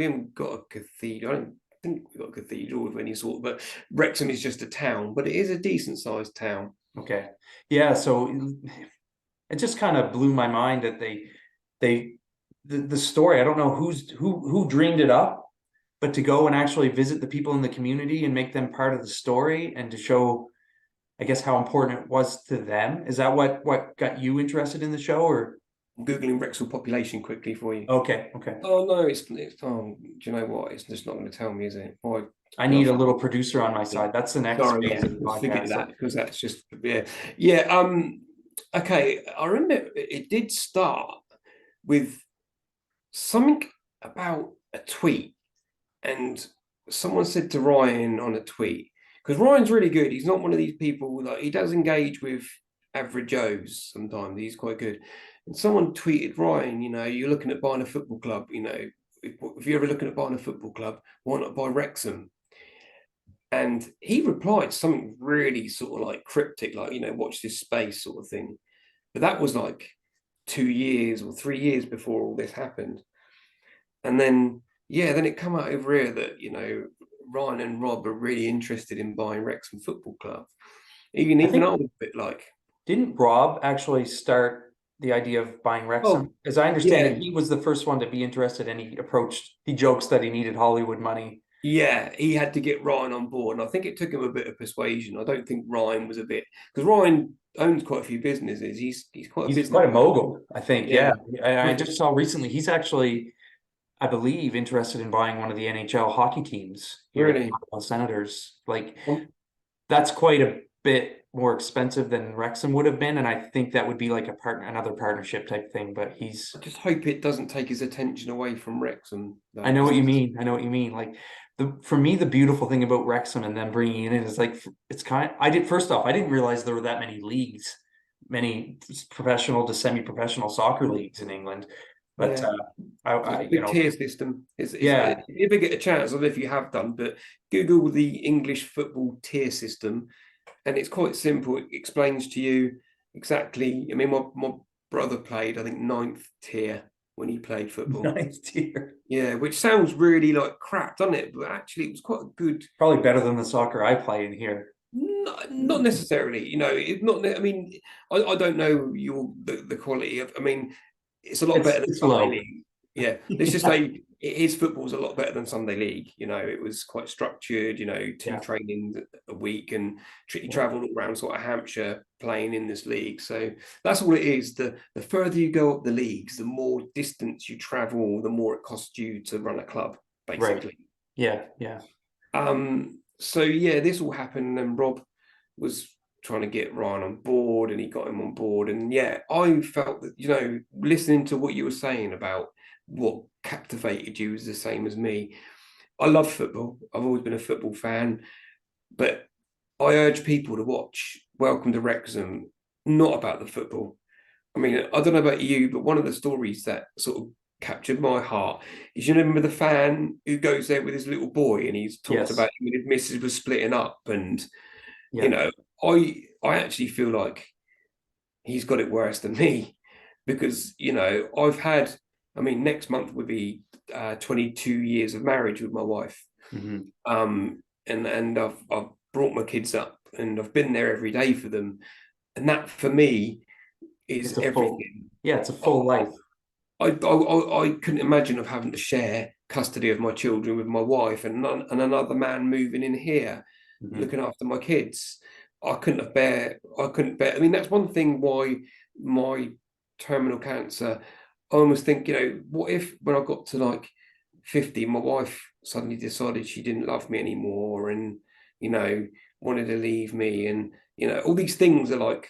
S1: haven't got a cathedral. I don't think we've got a cathedral of any sort, but Wrexham is just a town, but it is a decent sized town.
S2: okay. Yeah, so it just kind of blew my mind that they the story, I don't know who dreamed it up, but to go and actually visit the people in the community and make them part of the story and to show, I guess, how important it was to them. Is that what got you interested in the show? Or
S1: Googling Wrexham population quickly for you.
S2: okay.
S1: Oh no, it's do you know what? It's just not going to tell me, is it? Why?
S2: I
S1: Well,
S2: need a little producer on my side. That's the next
S1: sorry,
S2: phase
S1: yeah,
S2: of the
S1: let's forget
S2: podcast.
S1: that
S2: So
S1: because that's just yeah. Okay, I remember it did start with something about a tweet, and someone said to Ryan on a tweet, because Ryan's really good. He's not one of these people that he does engage with average Joes sometimes. He's quite good. And someone tweeted Ryan, you're looking at buying a football club, if you're ever looking at buying a football club, why not buy Wrexham? And he replied something really sort of like cryptic, like, watch this space sort of thing. But that was like 2 years or 3 years before all this happened. And then, yeah, then it come out over here that, Ryan and Rob are really interested in buying Wrexham Football Club. Even
S2: I
S1: even
S2: think,
S1: I was a bit like,
S2: didn't Rob actually start the idea of buying Wrexham?
S1: oh,
S2: As I understand
S1: yeah,
S2: it, he was the first one to be interested, and he jokes that he needed Hollywood money.
S1: yeah, he had to get Ryan on board. And I think it took him a bit of persuasion. I don't think Ryan was a bit, because Ryan owns quite a few businesses. He's quite a
S2: He's
S1: business.
S2: quite a mogul, I think.
S1: Yeah.
S2: Yeah. I just saw recently he's actually, I believe, interested in buying one of the NHL hockey teams here, the
S1: Really.
S2: Ottawa Senators. Like
S1: Um,
S2: that's quite a bit more expensive than Wrexham would have been, and I think that would be like another partnership type thing. But
S1: I just hope it doesn't take his attention away from Wrexham,
S2: I
S1: though,
S2: know what
S1: because
S2: you mean. I know what you mean. Like for me, the beautiful thing about Wrexham and then bringing it in is like it's kind. I did first off, I didn't realize there were that many leagues, many professional to semi-professional soccer leagues in England. But
S1: yeah. It's a big tier system.
S2: yeah,
S1: If you ever get a chance, I don't know if you have done, but Google the English football tier system, and it's quite simple. It explains to you exactly. I mean, my brother played, I think, ninth tier when he played football.
S2: ninth tier.
S1: Yeah, which sounds really like crap, doesn't it? But actually, it was quite a good.
S2: Probably better than the soccer I play in here.
S1: Not necessarily, it's not. I mean, I don't know the quality of. I mean, it's a lot better than
S2: It's
S1: Sunday
S2: low.
S1: League. Yeah, let's just say his football's a lot better than Sunday League. It was quite structured. Two
S2: Yeah.
S1: trainings a week, and he
S2: Yeah.
S1: travelled all around sort of Hampshire playing in this league. So that's all it is. The further you go up the leagues, the more distance you travel, the more it costs you to run a club,
S2: Right.
S1: basically.
S2: Yeah. Yeah.
S1: So yeah, this all happened, and Rob was trying to get Ryan on board, and he got him on board. And yeah, I felt that, listening to what you were saying about what captivated you is the same as me. I love football. I've always been a football fan, but I urge people to watch Welcome to Wrexham, not about the football. I mean, I don't know about you, but one of the stories that sort of captured my heart is, you remember the fan who goes there with his little boy and he's talked
S2: Yes.
S1: about when his missus was splitting up, and you
S2: Yeah.
S1: know, I actually feel like he's got it worse than me, because I've had, I mean, next month would be 22 years of marriage with my wife.
S2: Hmm.
S1: And I've brought my kids up and I've been there every day for them, and that for me is
S2: It's a full,
S1: everything.
S2: yeah, it's a full life.
S1: I couldn't imagine of having to share custody of my children with my wife, and another man moving in here
S2: Hmm.
S1: looking after my kids. I couldn't bear. I mean, that's one thing why my terminal cancer, I almost think, what if when I got to like 50, my wife suddenly decided she didn't love me anymore, and you know wanted to leave me, and all these things are like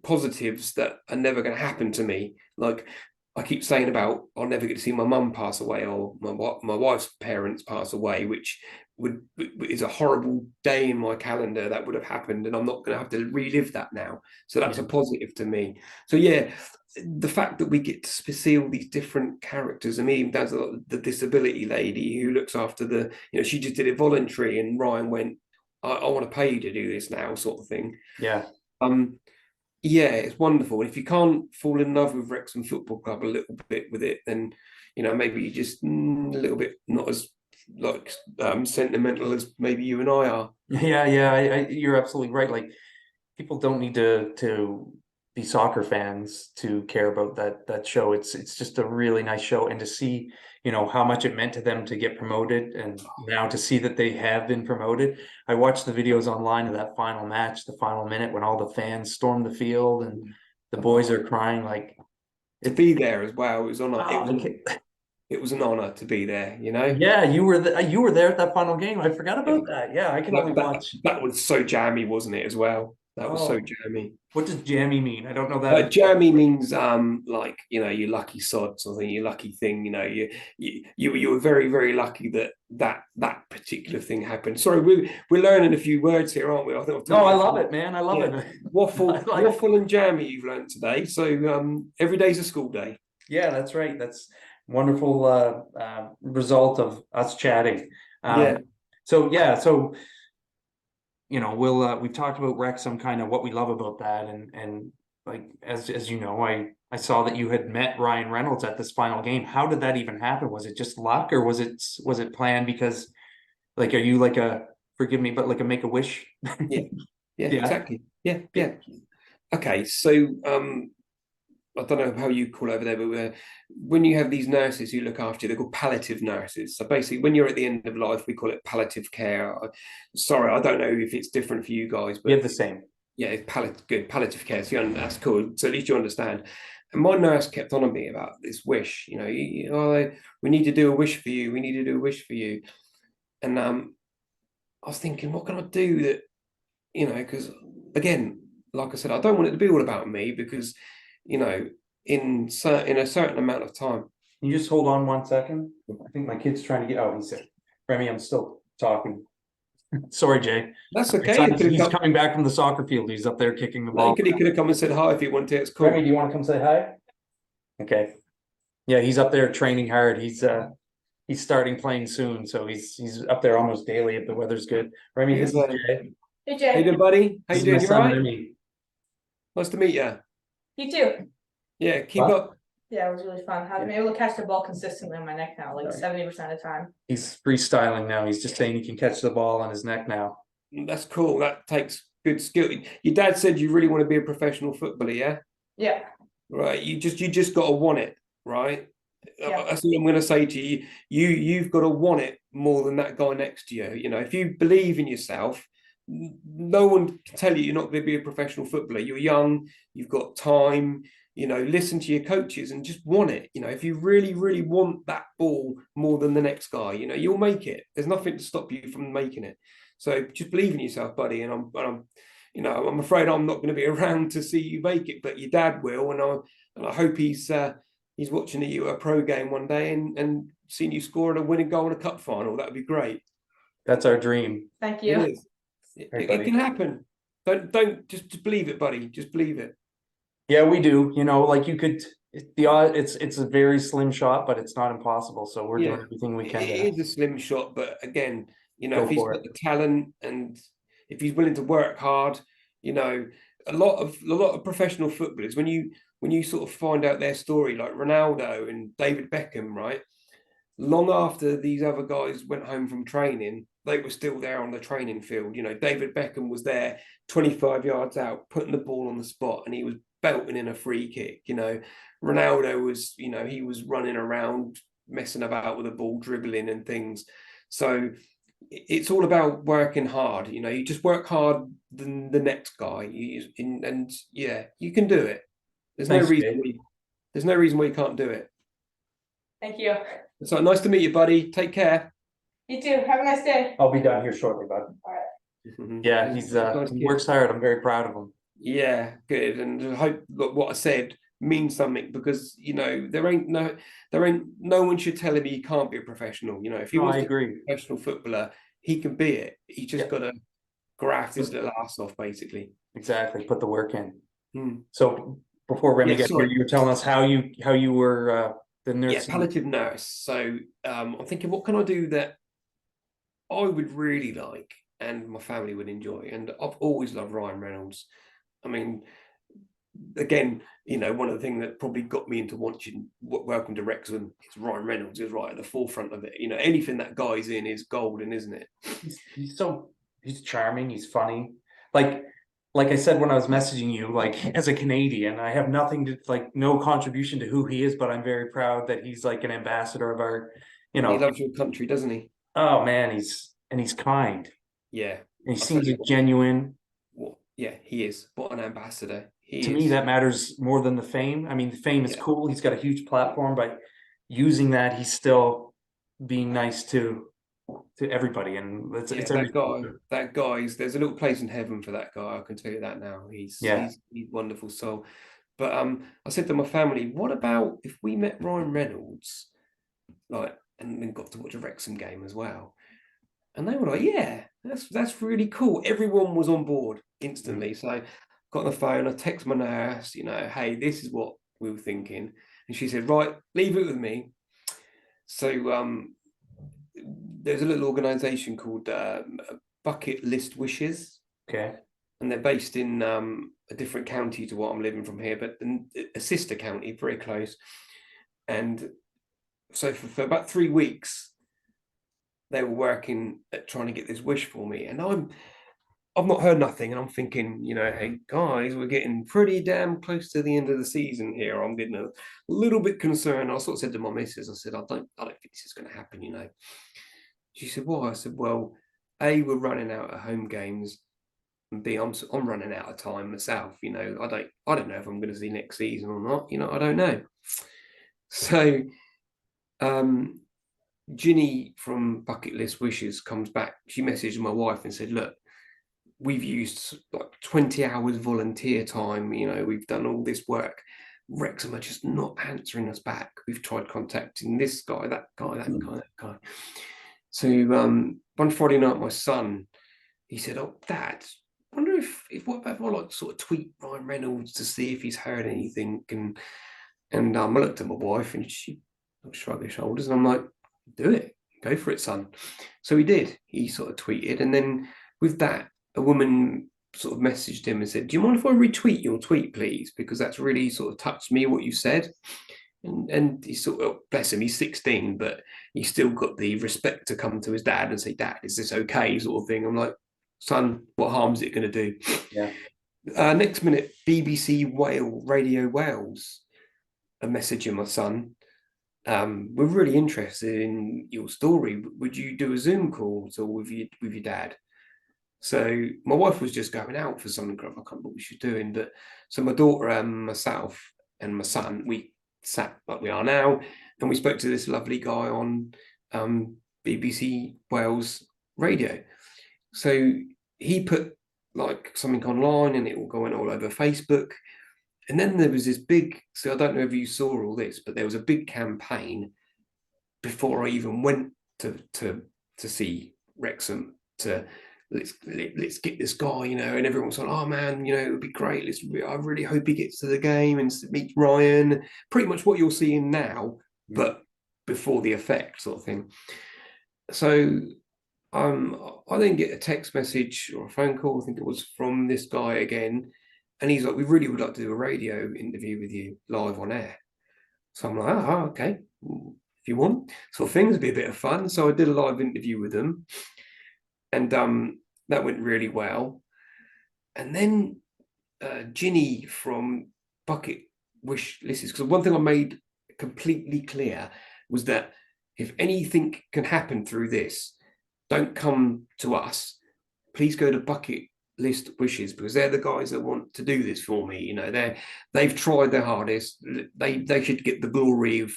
S1: positives that are never going to happen to me. Like, I keep saying about I'll never get to see my mum pass away, or my wife's parents pass away, which is a horrible day in my calendar that would have happened, and I'm not going to have to relive that now. So that's
S2: Yeah.
S1: a positive to me. So yeah, the fact that we get to see all these different characters. I mean, there's the disability lady who looks after she just did it voluntary, and Ryan went, I want to pay you to do this now, sort of thing.
S2: Yeah.
S1: Um, yeah, it's wonderful. And if you can't fall in love with Wrexham Football Club a little bit with it, then maybe you're just a little bit not as like sentimental as maybe you and I are.
S2: Yeah. Yeah. You're absolutely right. Like, people don't need to be soccer fans to care about that show. It's just a really nice show, and to see, how much it meant to them to get promoted, and now to see that they have been promoted. I watched the videos online of that final match, the final minute, when all the fans stormed the field and the boys are crying. Like,
S1: To
S2: it,
S1: be there as well, it was on.
S2: oh,
S1: It was an honor to be there. You know.
S2: yeah, you were there at that final game. I forgot about that. Yeah, I can only
S1: That, that
S2: watch.
S1: that was so jammy, wasn't it? As well, that was so
S2: Oh,
S1: jammy.
S2: what does jammy mean? I don't know that.
S1: Jammy means like you lucky sod, something, you lucky thing. You were very, very lucky that particular thing happened. Sorry, we're learning a few words here, aren't we? I think I've
S2: No,
S1: taught
S2: I
S1: you a
S2: love
S1: few.
S2: it, man. I love
S1: Yeah,
S2: it. I
S1: waffle,
S2: like.
S1: waffle, and jammy you've learned today. So every day's a school day.
S2: Yeah, that's right. That's wonderful result of us chatting. Um,
S1: Yeah,
S2: so yeah, so we've talked about Wrexham, kind of what we love about that, and like, as you know, I saw that you had met Ryan Reynolds at this final game. How did that even happen? Was it just luck, or was it planned? Because, like, are you like a, forgive me, but like a make a wish?
S1: yeah, yeah,
S2: Yeah.
S1: exactly. Yeah, yeah. Okay, so I don't know how you call it over there, but when you have these nurses who look after you, they're called palliative nurses. So basically, when you're at the end of life, we call it palliative care. Sorry, I don't know if it's different for you guys,
S2: We
S1: but
S2: have the same.
S1: yeah, it's palliative care. So that's cool. So at least you understand. And my nurse kept on me about this wish. We need to do a wish for you. We need to do a wish for you. And I was thinking, what can I do that, because again, like I said, I don't want it to be all about me, because you know, in a certain amount of time.
S2: Can you just hold on 1 second? I think my kid's trying to get out. He said, Remy, I'm still talking. Sorry, Jay.
S1: That's okay.
S2: He's coming back from the soccer field. He's up there kicking the
S1: No,
S2: ball.
S1: he could have come and said hi if he wanted. It's
S2: Remy,
S1: cool.
S2: do you want to come say hi? Okay. Yeah, he's up there training hard. He's starting playing soon, so he's up there almost daily if the weather's good. Remy, this is Jay.
S3: Hey,
S1: How you
S3: Jay.
S1: doing, buddy? How
S2: This
S1: you
S2: is my
S1: doing? You all
S2: son
S1: right?
S2: Remy.
S1: Nice to meet you.
S3: You too.
S1: Yeah, keep
S2: What?
S1: up.
S3: Yeah, it was really fun. I've been able to catch the ball consistently on my neck now, like
S2: Right.
S3: 70% of the time.
S2: He's freestyling now. He's just saying he can catch the ball on his neck now.
S1: That's cool. That takes good skill. Your dad said you really want to be a professional footballer, yeah?
S3: Yeah.
S1: Right. You just got to want it, right?
S3: Yeah.
S1: That's what I'm going to say to you. You've got to want it more than that guy next to you. If you believe in yourself, no one can tell you you're not going to be a professional footballer. You're young. You've got time. Listen to your coaches and just want it. If you really, really want that ball more than the next guy, you'll make it. There's nothing to stop you from making it. So just believe in yourself, buddy. And I'm afraid I'm not going to be around to see you make it, but your dad will, and I hope he's watching you at a pro game one day and seeing you score a winning goal in a cup final. That would be great.
S2: That's our dream.
S3: Thank
S1: It
S3: you.
S1: is.
S2: Right,
S1: It can happen. Don't just believe it, buddy. Just believe it.
S2: Yeah, we do. Like, you could, It's a very slim shot, but it's not impossible. So we're doing everything we can
S1: it
S2: to
S1: is a slim shot, but again,
S2: go
S1: if he's
S2: for
S1: got
S2: it.
S1: the talent and if he's willing to work hard, a lot of professional footballers, when you sort of find out their story, like Ronaldo and David Beckham, right? Long after these other guys went home from training, they were still there on the training field. David Beckham was there 25 yards out, putting the ball on the spot, and he was belting in a free kick. Ronaldo was, he was running around, messing about with the ball, dribbling and things. So it's all about working hard. You just work hard than the next guy, and yeah, you can do it. There's no
S2: Thanks,
S1: reason.
S2: Jay.
S1: There's no reason why you can't do it.
S3: Thank you.
S1: So nice to meet you, buddy. Take care.
S3: You too. Have a nice day.
S2: I'll be done here shortly, bud.
S3: All right.
S2: Yeah,
S1: Nice
S2: he
S1: kid.
S2: works hard. I'm very proud of him.
S1: Yeah, good. And I hope that what I said means something, because there ain't no one should tell him he can't be a professional. If he
S2: No,
S1: wants
S2: I
S1: to be
S2: agree.
S1: a professional footballer, he can be it. He just
S2: Yeah.
S1: got to graft his little ass off, basically.
S2: Exactly. Put the work in.
S1: Hmm.
S2: So before Remy
S1: Yeah,
S2: got here,
S1: sorry.
S2: you were telling us how you were the nurse.
S1: Yeah, palliative nurse. So I'm thinking, what can I do that I would really like and my family would enjoy? And I've always loved Ryan Reynolds. I mean, again, one of the things that probably got me into watching Welcome to Wrexham is Ryan Reynolds is right at the forefront of it. Anything that guy's in is golden, isn't it?
S2: He's charming. He's funny. Like I said when I was messaging you, like as a Canadian, I have nothing to no contribution to who he is, but I'm very proud that he's like an ambassador of our,
S1: He loves your country, doesn't he?
S2: Oh man, he's kind.
S1: Yeah.
S2: And he seems genuine.
S1: Well, yeah, he is. What an ambassador.
S2: To me, that matters more than the fame. I mean, the fame is cool. He's got a huge platform, but using that, he's still being nice to everybody. And it's
S1: that guy's there's a little place in heaven for that guy. I can tell you that now. He's wonderful soul. But I said to my family, what about if we met Ryan Reynolds, and then got to watch a Wrexham game as well? And they were like, yeah, that's really cool. Everyone was on board instantly. So got on the phone, I text my nurse, hey, this is what we were thinking. And she said, right, leave it with me. So there's a little organization called Bucket List Wishes.
S2: Okay.
S1: And they're based in a different county to what I'm living from here, but a sister county, very close. And so for about 3 weeks, they were working at trying to get this wish for me. And I've not heard nothing. And I'm thinking, hey guys, we're getting pretty damn close to the end of the season here. I'm getting a little bit concerned. I sort of said to my missus, I said, I don't think this is going to happen, She said, why? I said, well, A, we're running out of home games, and B, I'm running out of time myself. I don't know if I'm going to see next season or not. I don't know. So Ginny from Bucket List Wishes comes back. She messaged my wife and said, look, we've used like 20 hours volunteer time. We've done all this work. Wrexham are just not answering us back. We've tried contacting this guy, that guy, that guy. So one Friday night, my son, he said, oh, Dad, I wonder if I sort of tweet Ryan Reynolds to see if he's heard anything. And I looked at my wife and she shrugged her shoulders, and I'm like, do it, go for it, son. So he did. He sort of tweeted, and then with that, a woman sort of messaged him and said, do you mind if I retweet your tweet, please? Because that's really sort of touched me, what you said. And he sort of, bless him, he's 16, but he's still got the respect to come to his dad and say, Dad, is this okay? Sort of thing. I'm like, son, what harm is it going to do?
S2: Yeah.
S1: Next minute, BBC Radio Wales are messaging my son. We're really interested in your story. Would you do a Zoom call with your dad? So my wife was just going out for something. I can't remember what she was doing, but so my daughter and myself and my son, we sat like we are now, and we spoke to this lovely guy on BBC Wales radio. So he put like something online, and it all going all over Facebook. And then there was this big, so I don't know if you saw all this, but there was a big campaign before I even went to see Wrexham to let's get this guy, you know, and everyone's like, oh man, you know, it would be great. I really hope he gets to the game and meets Ryan. Pretty much what you're seeing now, but before the effect sort of thing. So I then get a text message or a phone call, I think it was, from this guy again, and he's like, we really would like to do a radio interview with you live on air. So I'm like, oh, okay, if you want, sort of thing. It'd be a bit of fun. So I did a live interview with them, and that went really well. And then Ginny from Bucket Wish Lists, because one thing I made completely clear was that if anything can happen through this, don't come to us. Please go to Bucket List Wishes, because they're the guys that want to do this for me. You know, they've tried their hardest. They should get the glory of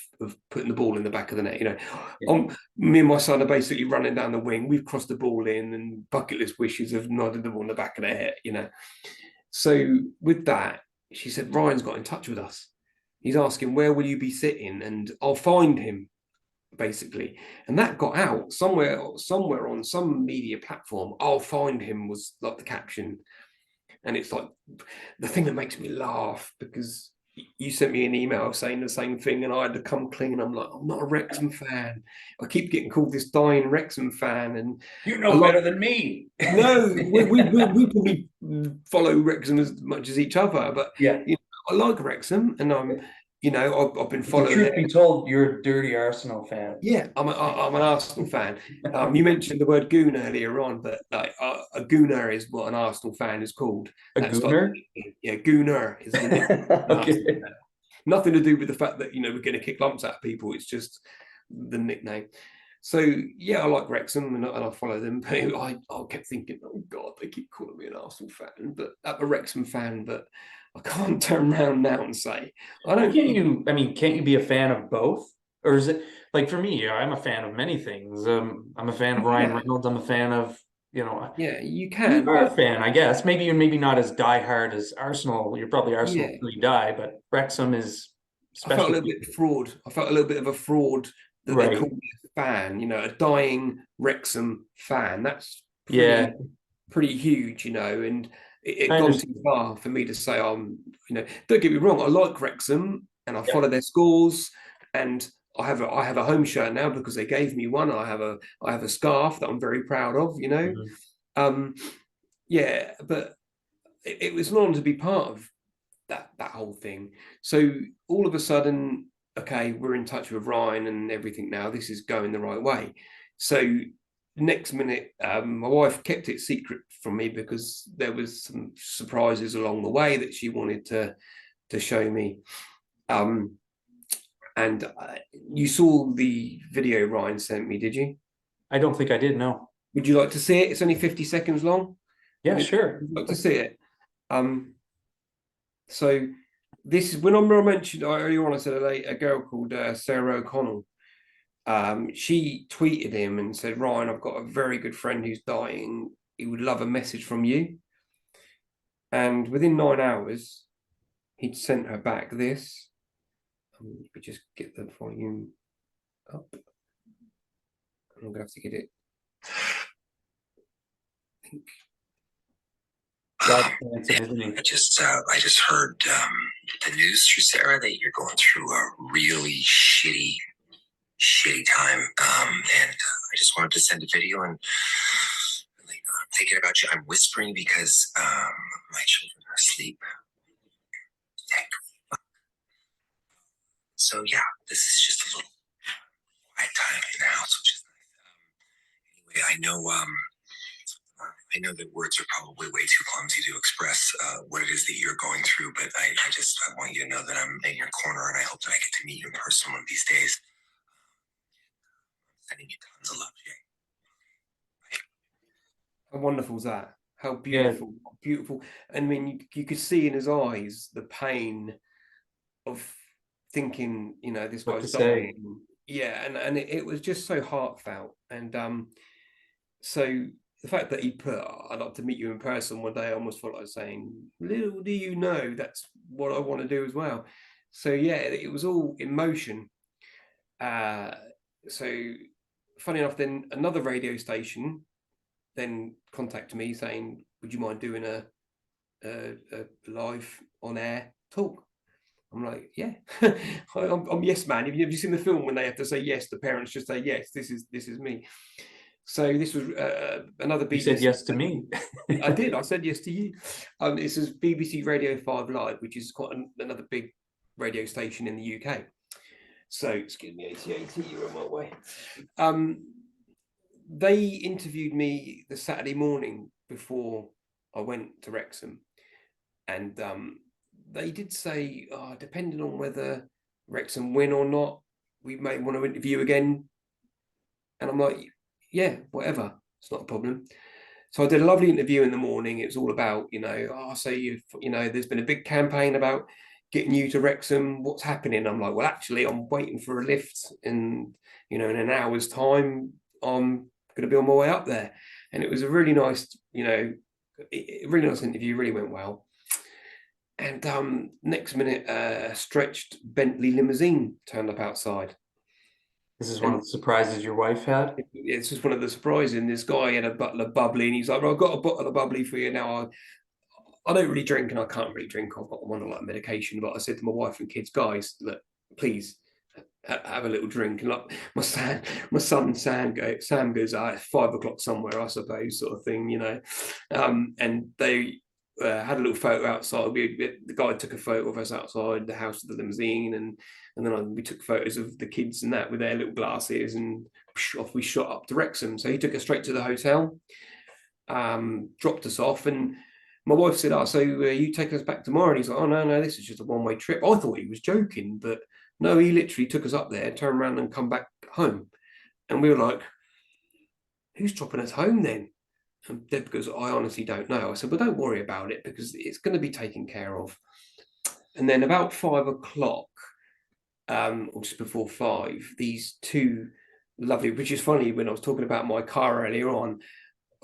S1: putting the ball in the back of the net. You know, me and my son are basically running down the wing. We've crossed the ball in, and Bucket List Wishes have nodded them on the back of their head. You know, so with that, she said, Ryan's got in touch with us. He's asking, where will you be sitting? And I'll find him, basically. And that got out somewhere on some media platform. I'll find him was like the caption. And it's like the thing that makes me laugh, because you sent me an email saying the same thing, and I had to come clean. I'm like, I'm not a Wrexham fan. I keep getting called this dying Wrexham fan, and
S2: you know better than me.
S1: No, we probably follow Wrexham as much as each other, but
S2: yeah,
S1: you know, I like Wrexham, and you know, I've been following.
S2: The truth be told, you're a dirty Arsenal fan.
S1: Yeah, I'm an Arsenal fan. You mentioned the word goon earlier on, but like a gooner is what an Arsenal fan is called.
S2: A gooner?
S1: Yeah, gooner is the nickname.
S2: Okay.
S1: Nothing to do with the fact that, you know, we're going to kick lumps at people. It's just the nickname. So yeah, I like Wrexham, and I follow them. But I kept thinking, oh God, they keep calling me an Arsenal fan, but I'm a Wrexham fan. But I can't turn around now and say I don't.
S2: Can't you be a fan of both? Or is it like, for me, I'm a fan of many things. I'm a fan of Ryan Reynolds. I'm a fan of, you know.
S1: Yeah, you can.
S2: You are a fan, I guess. Maybe not as diehard as Arsenal. You're probably Arsenal till you die, but Wrexham is special.
S1: I felt a little bit fraud. I felt a little bit of a fraud that they called me a fan. You know, a dying Wrexham fan. That's pretty huge. You know, and it gone too far for me to say I'm. You know, don't get me wrong. I like Wrexham, and I follow their scores, and I have a home shirt now because they gave me one. I have a scarf that I'm very proud of. You know. Yeah, but it was an honor to be part of that whole thing. So all of a sudden, okay, we're in touch with Ryan and everything now. This is going the right way. So next minute, my wife kept it secret from me because there was some surprises along the way that she wanted to show me. And you saw the video Ryan sent me, did you?
S2: I don't think I did, no.
S1: Would you like to see it? It's only 50 seconds long.
S2: Yeah, sure.
S1: I'd like to see it. So this is when I mentioned earlier on, I said a girl called Sarah O'Connell. She tweeted him and said, Ryan, I've got a very good friend who's dying. He would love a message from you. And within 9 hours, he'd sent her back this. Let me just get the volume up. I'm gonna have to get it. I think.
S4: I just heard the news through Sarah that you're going through a really shitty time, and I just wanted to send a video and I'm thinking about you. I'm whispering because my children are asleep. Thank you. So yeah, this is just a little quiet time in the house, which is nice. Anyway, I know that words are probably way too clumsy to express what it is that you're going through, but I want you to know that I'm in your corner, and I hope that I get to meet you in person one of these days. I'm sending you tons of love, Jay.
S1: How wonderful is that? How beautiful, beautiful. And I mean, you could see in his eyes the pain of thinking, you know, this guy's dying. Yeah, and it was just so heartfelt. And so the fact that he put, I'd like to meet you in person one day, I almost felt like saying, little do you know, that's what I want to do as well. So yeah, it was all in motion. So funny enough, then another radio station then contacted me saying, would you mind doing a live on air talk? I'm like, yeah. I'm yes man. Have you seen the film when they have to say yes? The parents just say yes. This is me. So this was another BBC.
S2: You said yes to me.
S1: I did. I said yes to you. This is BBC Radio 5 Live, which is quite another big radio station in the UK. So excuse me, 80 you're on my way. They interviewed me the Saturday morning before I went to Wrexham, and they did say, depending on whether Wrexham win or not, we may want to interview again. And I'm like, yeah, whatever, it's not a problem. So I did a lovely interview in the morning. It was all about, so there's been a big campaign about getting you to Wrexham. What's happening? I'm like, well, actually, I'm waiting for a lift, and in an hour's time, I'm going to be on my way up there. And it was a really nice, really nice interview. Really went well. And next minute, a stretched Bentley limousine turned up outside.
S2: This is one of the surprises your wife had?
S1: It's just one of the surprises. And this guy had a bottle of bubbly, and he's like, well, I've got a bottle of bubbly for you now. I don't really drink, and I can't really drink. I've got one like medication. But I said to my wife and kids, guys, look, please have a little drink. And like my son Sam goes, it's 5 o'clock somewhere, I suppose, sort of thing, and they had a little photo outside. The guy took a photo of us outside the house of the limousine, and then we took photos of the kids and that with their little glasses, and off we shot up to Wrexham. So he took us straight to the hotel, dropped us off, and my wife said, so you take us back tomorrow? And he's like, oh, no, this is just a one-way trip. I thought he was joking, but no, he literally took us up there, turned around and come back home. And we were like, who's dropping us home then? And Deb goes, I honestly don't know. I said, well, don't worry about it, because it's going to be taken care of. And then about 5 o'clock, or just before 5, these two lovely, which is funny, when I was talking about my car earlier on,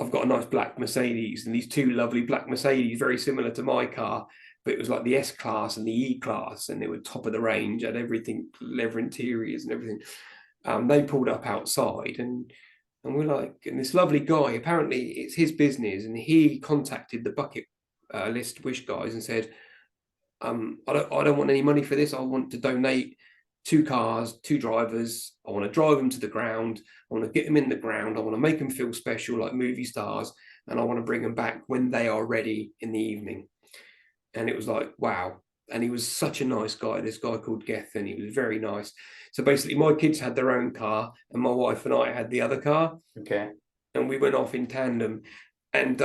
S1: I've got a nice black Mercedes, and these two lovely black Mercedes, very similar to my car, but it was like the S-Class and the E-Class, and they were top of the range, had everything, leather interiors and everything. They pulled up outside, and we're like, and this lovely guy, apparently it's his business, and he contacted the bucket list wish guys and said, I don't want any money for this. I want to donate 2 cars, 2 drivers. I want to drive them to the ground. I want to get them in the ground. I want to make them feel special like movie stars. And I want to bring them back when they are ready in the evening. And it was like, wow. And he was such a nice guy, this guy called Gethin. He was very nice. So basically my kids had their own car, and my wife and I had the other car.
S2: Okay.
S1: And we went off in tandem. And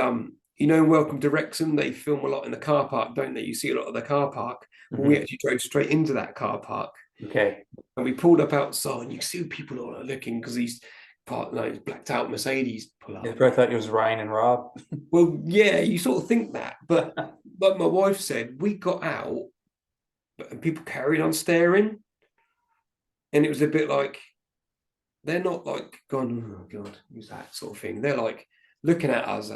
S1: Welcome to Wrexham, they film a lot in the car park, don't they? You see a lot of the car park. Mm-hmm. Well, we actually drove straight into that car park.
S2: Okay.
S1: And we pulled up outside, and you see people all looking, because these blacked out Mercedes pull up.
S2: I thought it was Ryan and Rob.
S1: Well, yeah, you sort of think that. But like my wife said, we got out and people carried on staring. And it was a bit like, they're not like gone, oh God, who's that sort of thing. They're like looking at us.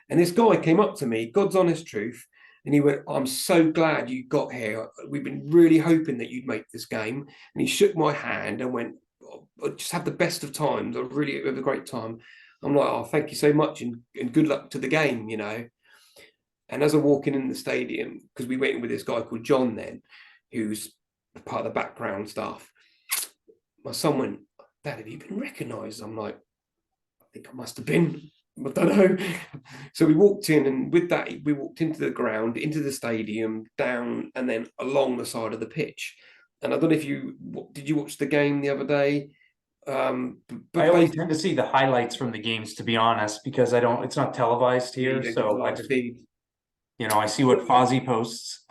S1: And this guy came up to me, God's honest truth, and he went, I'm so glad you got here. We've been really hoping that you'd make this game. And he shook my hand and went, I just had the best of times. I really had a great time. I'm like, oh, thank you so much, and good luck to the game, And as I'm walking in the stadium, because we went in with this guy called John then, who's part of the background staff, my son went, Dad, have you been recognised? I'm like, I think I must have been. I don't know. So we walked in, and with that, we walked into the ground, into the stadium, down, and then along the side of the pitch. And I don't know if did you watch the game the other day? But
S2: I always tend to see the highlights from the games, to be honest, because it's not televised here. So I just, I see what Fozzie posts.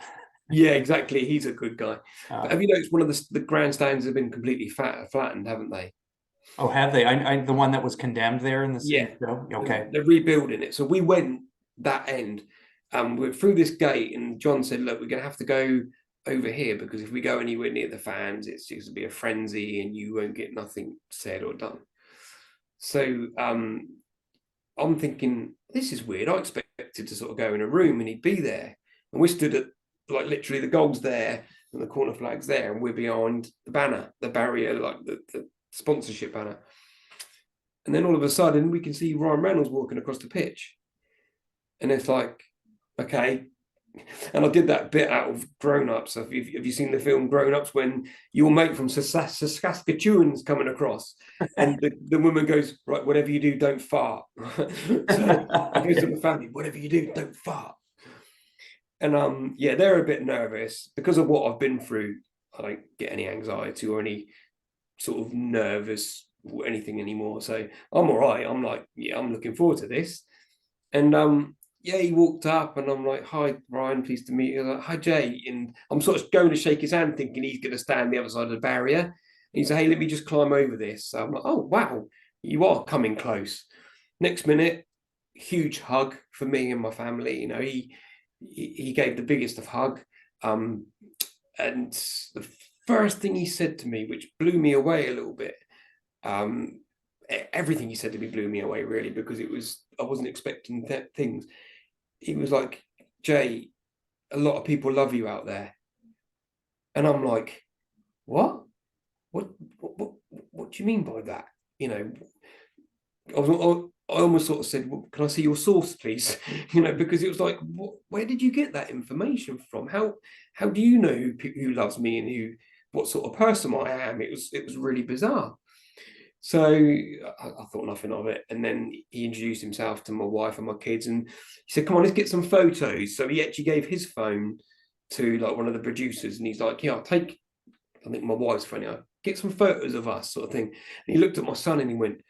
S1: Yeah, exactly. He's a good guy. But have you noticed one of the grandstands have been completely flattened, haven't they?
S2: Oh, have they? I the one that was condemned there in the show? Okay.
S1: They're rebuilding it. So we went that end. We're through this gate, and John said, look, we're going to have to go over here, because if we go anywhere near the fans, it's just to be a frenzy and you won't get nothing said or done. So I'm thinking, this is weird. I expected to sort of go in a room and he'd be there. And we stood at, like, literally the goal's there and the corner flag's there, and we're behind the banner, the barrier, like the sponsorship banner. And then all of a sudden we can see Ryan Reynolds walking across the pitch. And it's like, okay. And I did that bit out of Grown Ups. Have you seen the film Grown Ups, when your mate from Saskatchewan's coming across and the woman goes, right, whatever you do, don't fart. So I goes to the family, whatever you do, don't fart. And yeah, they're a bit nervous because of what I've been through. I don't get any anxiety or any sort of nervous or anything anymore. So I'm all right. I'm like, yeah, I'm looking forward to this. And yeah, he walked up and I'm like, hi, Ryan, pleased to meet you. Like, hi, Jay. And I'm sort of going to shake his hand thinking he's going to stand the other side of the barrier. And he said, hey, let me just climb over this. So I'm like, oh, wow, you are coming close. Next minute, huge hug for me and my family. You know, he gave the biggest of hug. And the first thing he said to me, which blew me away a little bit, everything he said to me blew me away, really, because I wasn't expecting things. He was like, Jay, a lot of people love you out there. And I'm like, what do you mean by that? You know, I almost sort of said, well, can I see your source, please? You know, because it was like, where did you get that information from? How do you know who loves me and what sort of person I am? It was really bizarre. So I thought nothing of it. And then he introduced himself to my wife and my kids, and he said, come on, let's get some photos. So he actually gave his phone to like one of the producers, and he's like, yeah, I think my wife's funny, I'll get some photos of us, sort of thing. And he looked at my son and he went,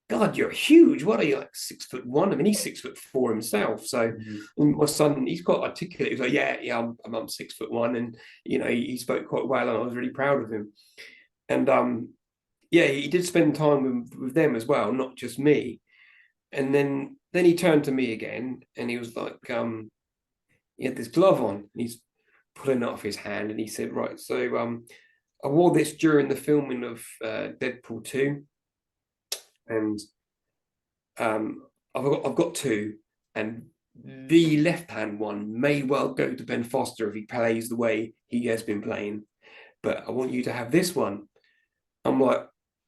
S1: God, you're huge. What are you, like 6'1"? I mean, he's 6'4" himself. So my son, he's quite articulate. He was like, yeah, I'm 6'1", and you know, he spoke quite well, and I was really proud of him. And yeah, he did spend time with them as well, not just me. And then he turned to me again, and he was like, he had this glove on, and he's pulling it off his hand, and he said, right, so I wore this during the filming of Deadpool 2, and I've got two, and the left hand one may well go to Ben Foster if he plays the way he has been playing, but I want you to have this one. I'm like,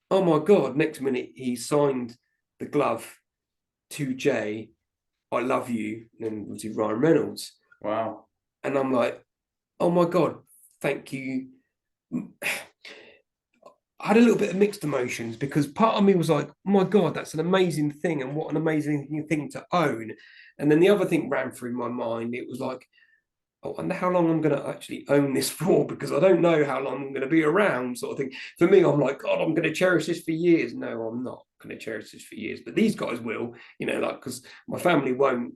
S1: oh my God. Next minute he signed the glove to Jay, I love you, and was Ryan Reynolds.
S2: Wow.
S1: And I'm like, oh my God, thank you. I had a little bit of mixed emotions, because part of me was like, oh my God, that's an amazing thing, and what an amazing thing to own. And then the other thing ran through my mind. It was like, I wonder how long I'm going to actually own this for, because I don't know how long I'm going to be around, sort of thing. For me, I'm like, God, I'm going to cherish this for years. No, I'm not going to cherish this for years, but these guys will, you know, like, because my family won't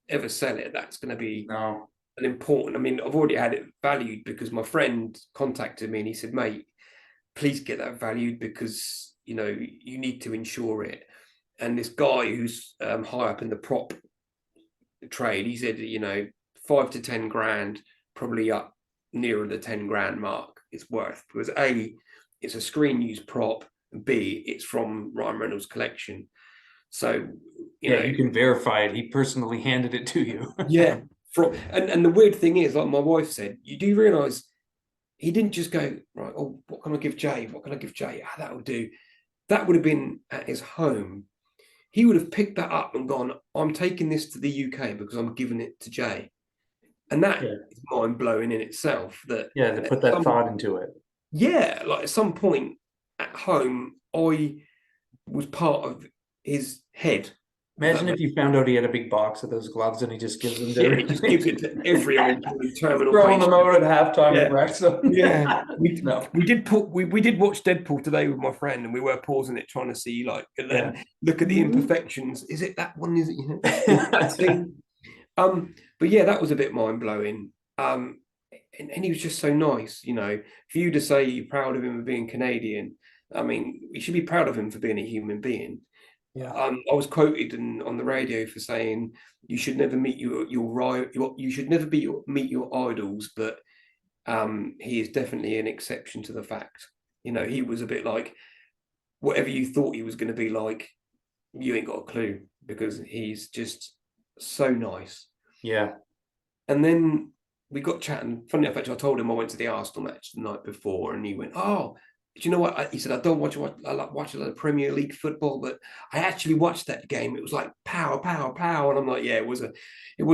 S1: ever sell it. That's going to be an important, I mean, I've already had it valued, because my friend contacted me and he said, mate, please get that valued, because, you know, you need to insure it. And this guy who's high up in the prop trade, he said, you know, 5 to 10 grand, probably up nearer the 10 grand mark, it's worth, because A, it's a screen use prop, and B, it's from Ryan Reynolds' collection. So you know,
S2: you can verify it. He personally handed it to you.
S1: yeah. And the weird thing is, like my wife said, you do realize he didn't just go, right, oh, what can I give Jay? What can I give Jay? Ah, that'll do. That would have been at his home. He would have picked that up and gone, I'm taking this to the UK because I'm giving it to Jay. And that is mind-blowing in itself. That
S2: to put that thought into it.
S1: Yeah, like at some point at home, I was part of his head.
S2: Imagine if you found out he had a big box of those gloves and he just gives them to
S1: everyone. He just gives it to every old terminal
S2: throwing
S1: patient.
S2: them out at halftime at Wrexham.
S1: Yeah, we did watch Deadpool today with my friend, and we were pausing it, trying to see, like, and then look at the imperfections. Is it that one? Is it, you know, that thing? But yeah, that was a bit mind blowing. And he was just so nice, you know. For you to say you're proud of him for being Canadian, I mean, you should be proud of him for being a human being.
S2: Yeah.
S1: I was quoted on the radio for saying you should never meet you should never meet your idols, but he is definitely an exception to the fact. You know, he was a bit like, whatever you thought he was going to be like, you ain't got a clue, because he's just so nice.
S2: Yeah.
S1: And then we got chatting. Funny enough, actually, I told him I went to the Arsenal match the night before, and he went, oh, you know what? He said, I don't watch I like watch a lot of Premier League football, but I actually watched that game. It was like power, power, power. And I'm like, yeah, it was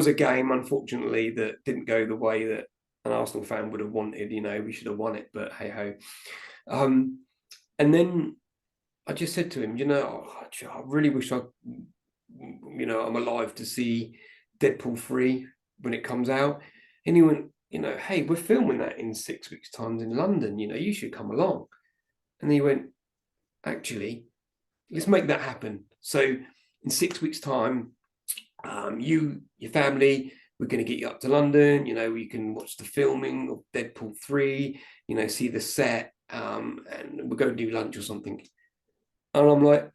S1: a game, unfortunately, that didn't go the way that an Arsenal fan would have wanted. You know, we should have won it, but hey ho. And then I just said to him, you know, I really wish I'm alive to see Deadpool 3 when it comes out. And he went, you know, hey, we're filming that in 6 weeks' time in London. You know, you should come along. And he went, actually, let's make that happen. So in 6 weeks' time, your family, we're going to get you up to London. You know, you can watch the filming of Deadpool 3, you know, see the set, and we'll go do lunch or something. And I'm like,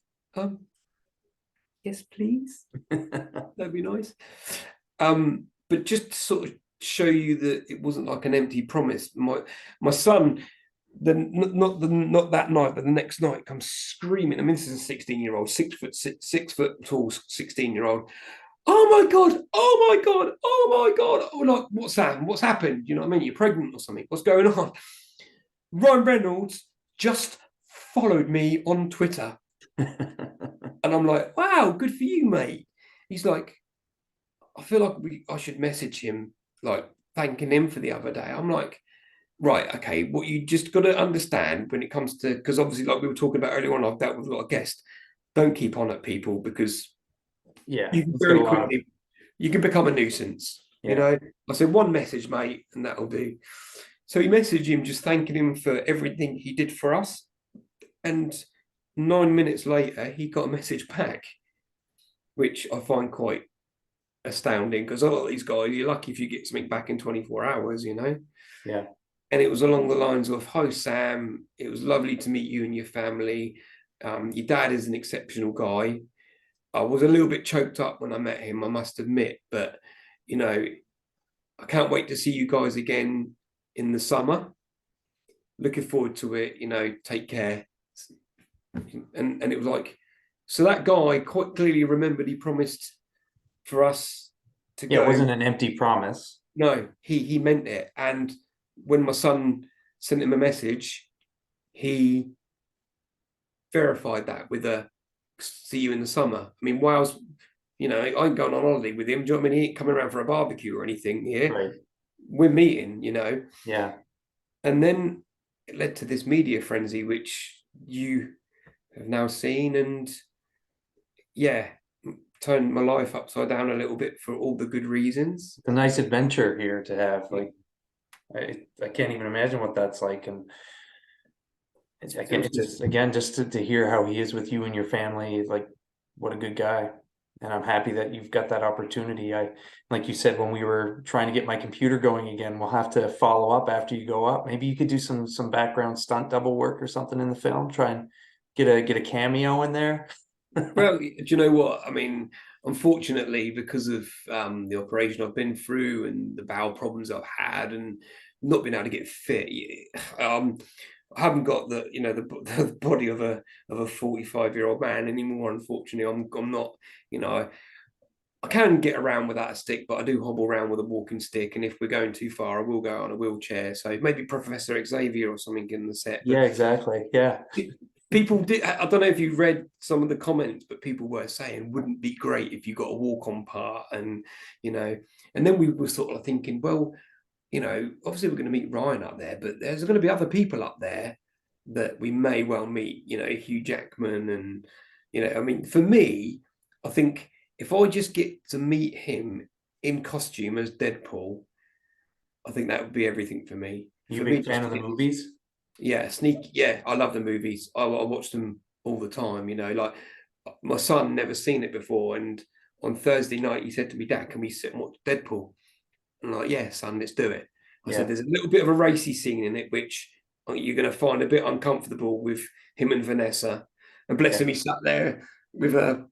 S1: yes, please. That'd be nice. But just to sort of show you that it wasn't like an empty promise. My son, not that night, but the next night, comes screaming. I mean, this is a 16-year-old, 6 foot tall 16-year-old. Oh my god! Oh my god! Oh my god! Oh, like, what's that? What's happened? You know what I mean? You're pregnant or something? What's going on? Ryan Reynolds just followed me on Twitter. And I'm like, wow, good for you, mate. He's like, I feel like I should message him, like thanking him for the other day. I'm like, right, okay, what you just got to understand when it comes to, because obviously, like we were talking about earlier on, I've dealt with a lot of guests. Don't keep on at people, because
S2: Yeah,
S1: you can very quickly, you can become a nuisance.
S2: Yeah.
S1: You know, I said one message, mate, and that'll do. So he messaged him just thanking him for everything he did for us. And 9 minutes later, he got a message back, which I find quite astounding, because a lot of these guys, you're lucky if you get something back in 24 hours, you know?
S2: Yeah.
S1: And it was along the lines of, hi, Sam, it was lovely to meet you and your family. Your dad is an exceptional guy. I was a little bit choked up when I met him, I must admit, but, you know, I can't wait to see you guys again in the summer. Looking forward to it, you know, take care. And it was like, so that guy quite clearly remembered he promised for us to go.
S2: It wasn't an empty promise.
S1: No, he meant it. And when my son sent him a message, he verified that with a see you in the summer. I mean, Wales, you know, I ain't going on holiday with him. Do you know what I mean? He ain't coming around for a barbecue or anything here.
S2: Right.
S1: We're meeting, you know.
S2: Yeah.
S1: And then it led to this media frenzy, which you have now seen, and yeah, turned my life upside down a little bit for all the good reasons.
S2: It's a nice adventure here to have. Like, I can't even imagine what that's like. And it's just to hear how he is with you and your family, like, what a good guy. And I'm happy that you've got that opportunity. Like you said, when we were trying to get my computer going again, we'll have to follow up after you go up. Maybe you could do some background stunt double work or something in the film. Try and get a cameo in there.
S1: Well, do you know what? I mean, unfortunately, because of the operation I've been through and the bowel problems I've had and not being able to get fit, I haven't got the body of a 45-year-old man anymore. Unfortunately, I'm not. You know, I can get around without a stick, but I do hobble around with a walking stick. And if we're going too far, I will go on a wheelchair. So maybe Professor Xavier or something in the set.
S2: Yeah, exactly. Yeah.
S1: People did. I don't know if you read some of the comments, but people were saying, wouldn't be great if you got a walk-on part, and you know. And then we were sort of thinking, well, you know, obviously we're going to meet Ryan up there, but there's going to be other people up there that we may well meet. You know, Hugh Jackman, and you know, I mean, for me, I think if I just get to meet him in costume as Deadpool, I think that would be everything for me.
S2: You a
S1: For
S2: big
S1: me,
S2: fan of the movies?
S1: yeah, yeah, I love the movies. I watch them all the time. You know, like my son never seen it before, and on Thursday night he said to me, "Dad, can we sit and watch Deadpool?" I'm like, "Yeah, son, let's do it." I said, "There's a little bit of a racy scene in it, which you're going to find a bit uncomfortable with him and Vanessa." And bless him, he sat there with a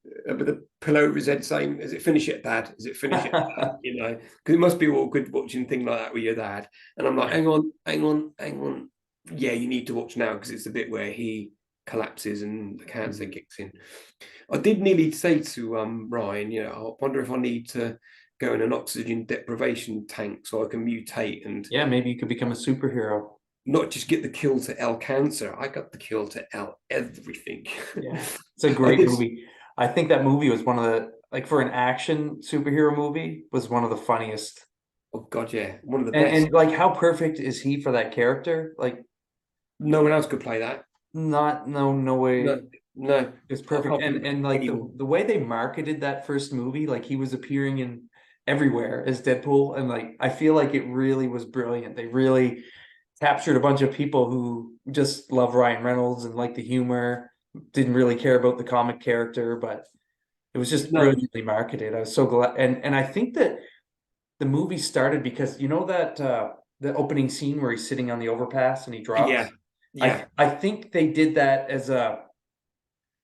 S1: pillow over his head, saying, "Is it finish yet, Dad? Is it finish yet, Dad?" You know, because it must be awkward watching things like that with your dad. And I'm like, "Hang on. Yeah, you need to watch now, because it's the bit where he collapses and the cancer kicks in." I did nearly say to Ryan, you know, I wonder if I need to go in an oxygen deprivation tank so I can mutate. And
S2: Yeah, maybe you could become a superhero.
S1: not just get the kill to L cancer, I got the kill to L everything.
S2: Yeah, it's a
S1: I
S2: great
S1: did-
S2: movie. I think that movie was one of the, like, for an action superhero movie, was one of the funniest.
S1: Oh God, yeah, one of the
S2: And,
S1: best.
S2: like, how perfect is he for that character? Like,
S1: No one else could play that.
S2: no way.
S1: No, no.
S2: It's
S1: I
S2: perfect.
S1: can't think of
S2: And like
S1: anyone.
S2: the way they marketed that first movie, like he was appearing in everywhere as Deadpool, and like I feel like it really was brilliant. They really captured a bunch of people who just love Ryan Reynolds and like the humor, didn't really care about the comic character, but it was just
S1: No,
S2: brilliantly marketed. I was so glad. And I think that the movie started because you know that the opening scene where he's sitting on the overpass and he
S1: yeah,
S2: drops.
S1: yeah.
S2: I think they did that as a,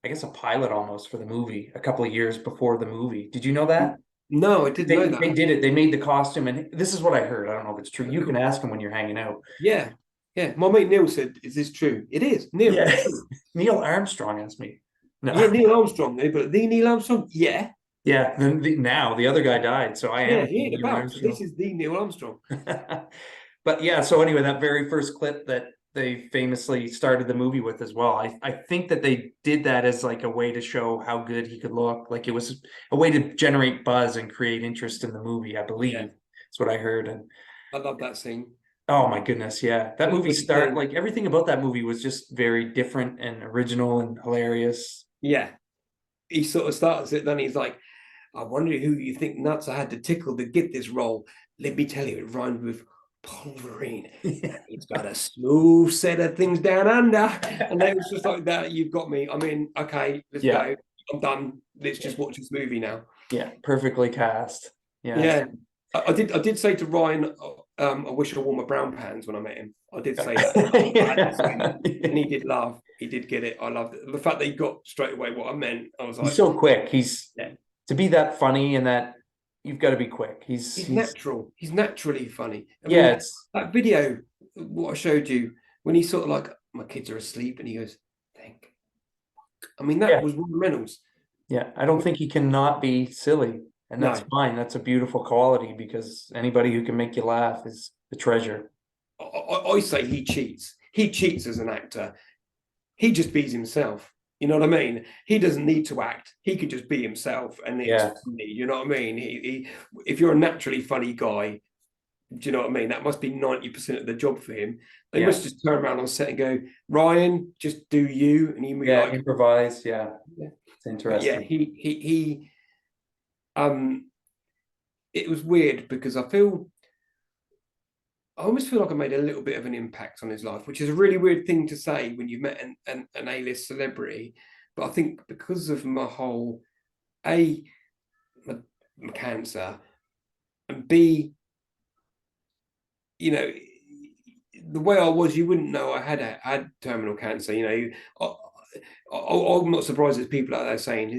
S2: I guess, a pilot almost for the movie a couple of years before the movie. Did you know that?
S1: No, I didn't know
S2: They
S1: that.
S2: did it. They made the costume, and this is what I heard. I don't know if it's true. You can ask him when you're hanging out.
S1: Yeah, yeah. My mate Neil said, "Is this true?" It is. Neil,
S2: Yeah,
S1: it's true.
S2: Neil Armstrong asked me. No,
S1: Yeah, Neil Armstrong. But the Neil Armstrong. Yeah,
S2: yeah. Then now the other guy died, so I
S1: yeah.
S2: am
S1: He ain't
S2: Neil
S1: about. This
S2: Armstrong.
S1: is the Neil Armstrong.
S2: But yeah, so anyway, that very first clip that they famously started the movie with as well. I think that they did that as like a way to show how good he could look. Like it was a way to generate buzz and create interest in the movie, I believe.
S1: Yeah.
S2: That's what I heard. And
S1: I love that scene.
S2: oh my goodness, yeah. That movie
S1: What you saying?
S2: like everything about that movie was just very different and original and hilarious.
S1: Yeah. He sort of starts it, then he's like, "I wonder who you think nuts I had to tickle to get this role. Let me tell you, it rhymed with Pulverine. He's got a smooth set of things down under." And then it's just like that. You've got me. I mean, okay, let's
S2: Yeah.
S1: go. I'm done. Let's just watch this movie now.
S2: Yeah, perfectly cast. Yeah.
S1: Yeah. I did say to Ryan, I wish I wore my brown pants when I met him. I did say that. I had to say that. And he did laugh. He did get it. I loved it. The fact that he got straight away what I meant. I was like,
S2: He's so quick.
S1: yeah.
S2: To be that funny and that you've got to be quick.
S1: He's natural. He's naturally funny. I
S2: yeah,
S1: mean,
S2: it's
S1: that video, what I showed you, when he's sort of like, my kids are asleep, and he goes, "Thank." I mean, that
S2: Yeah.
S1: was Ryan Reynolds.
S2: yeah, I don't think he cannot be silly. And that's
S1: No.
S2: fine. That's a beautiful quality because anybody who can make you laugh is a treasure.
S1: I say he cheats. He cheats as an actor. He just bees himself. You know what I mean? He doesn't need to act. He could just be himself, and it's
S2: Yeah.
S1: funny. You know what I mean? If you're a naturally funny guy, do you know what I mean? That must be 90% of the job for him. They
S2: Yeah.
S1: must just turn around on set and go, "Ryan, just do you," and he be
S2: Yeah,
S1: like,
S2: improvise. Yeah.
S1: Yeah.
S2: It's
S1: But
S2: interesting.
S1: yeah, it was weird because I almost feel like I made a little bit of an impact on his life, which is a really weird thing to say when you've met an A-list celebrity. But I think because of my whole my cancer, and B, you know, the way I was, you wouldn't know I had terminal cancer. You know, I'm not surprised there's people out there saying,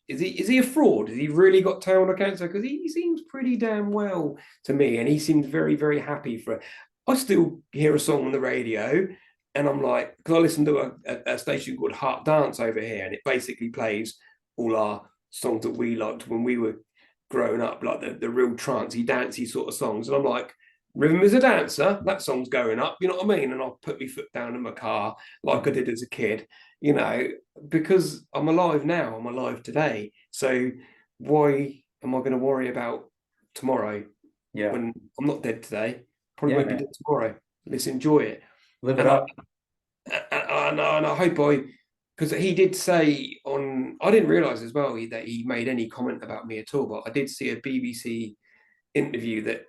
S1: is he a fraud? Has he really got terminal cancer? Because he seems pretty damn well to me, and he seems very, very happy for it. I still hear a song on the radio, and I'm like, because I listen to a station called Heart Dance over here, and it basically plays all our songs that we liked when we were growing up, like the real trancey, dancey sort of songs. And I'm like, Rhythm is a Dancer, that song's going up, you know what I mean? And I'll put my foot down in my car like I did as a kid, you know, because I'm alive now, I'm alive today. So why am I going to worry about tomorrow
S2: Yeah.
S1: when I'm not dead today? Probably
S2: Yeah,
S1: won't be
S2: man.
S1: dead tomorrow. Let's enjoy it.
S2: Live it
S1: And
S2: up.
S1: and I hope because he did say I didn't realize as well that he made any comment about me at all, but I did see a BBC interview that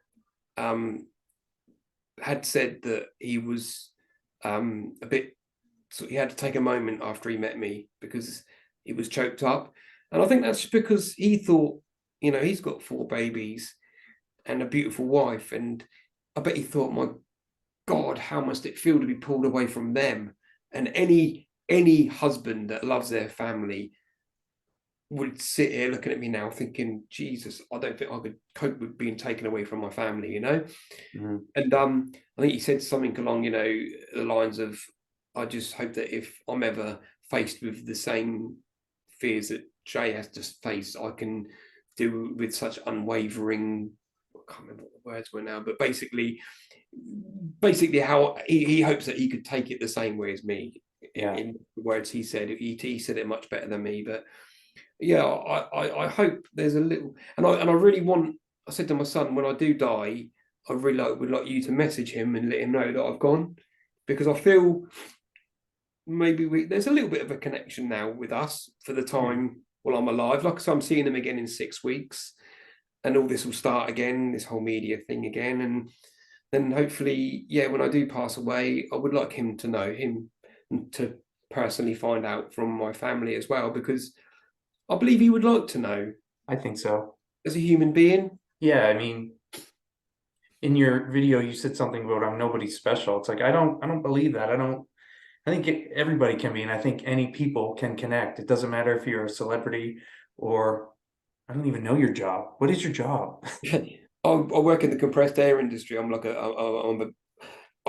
S1: had said that he was a bit, so he had to take a moment after he met me because he was choked up. And I think that's because he thought, you know, he's got 4 babies and a beautiful wife. And I bet he thought, my God, how must it feel to be pulled away from them? And any husband that loves their family would sit here looking at me now thinking, Jesus, I don't think I could cope with being taken away from my family, you know?
S2: Mm-hmm.
S1: And I think he said something along, you know, the lines of, I just hope that if I'm ever faced with the same fears that Jay has to face, I can do with such unwavering can't remember what the words were now, but basically how he hopes that he could take it the same way as me.
S2: Yeah.
S1: In the words he said, he said it much better than me. But yeah, I hope there's a little, and I really want. I said to my son, when I do die, I really would like you to message him and let him know that I've gone, because I feel maybe there's a little bit of a connection now with us for the time while I'm alive. Like I said, I'm seeing him again in 6 weeks, and all this will start again, this whole media thing again, and then hopefully, yeah, when I do pass away, I would like him to know, him to personally find out from my family as well, because I believe he would like to know
S2: I think so.
S1: as a human being.
S2: Yeah, I mean, in your video, you said something about I'm nobody special. It's like I don't believe that. I think everybody can be, and I think any people can connect. It doesn't matter if you're a celebrity or I don't even know your job. What is your job?
S1: I work in the compressed air industry. I'm like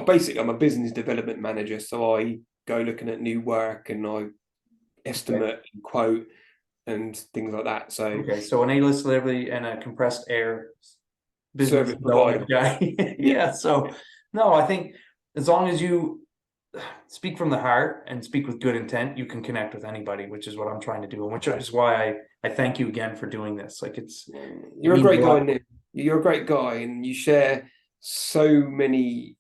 S1: basically I'm a business development manager. So I go looking at new work and I estimate and quote and things like that. So
S2: Okay, so an A-list celebrity and a compressed air business
S1: service
S2: development
S1: provider.
S2: guy. Yeah, so no, I think as long as you speak from the heart and speak with good intent, you can connect with anybody, which is what I'm trying to do, and which is why I thank you again for doing this. Like
S1: You're a
S2: means
S1: great
S2: a
S1: guy,
S2: lot.
S1: Nick. You're a great guy, and you share so many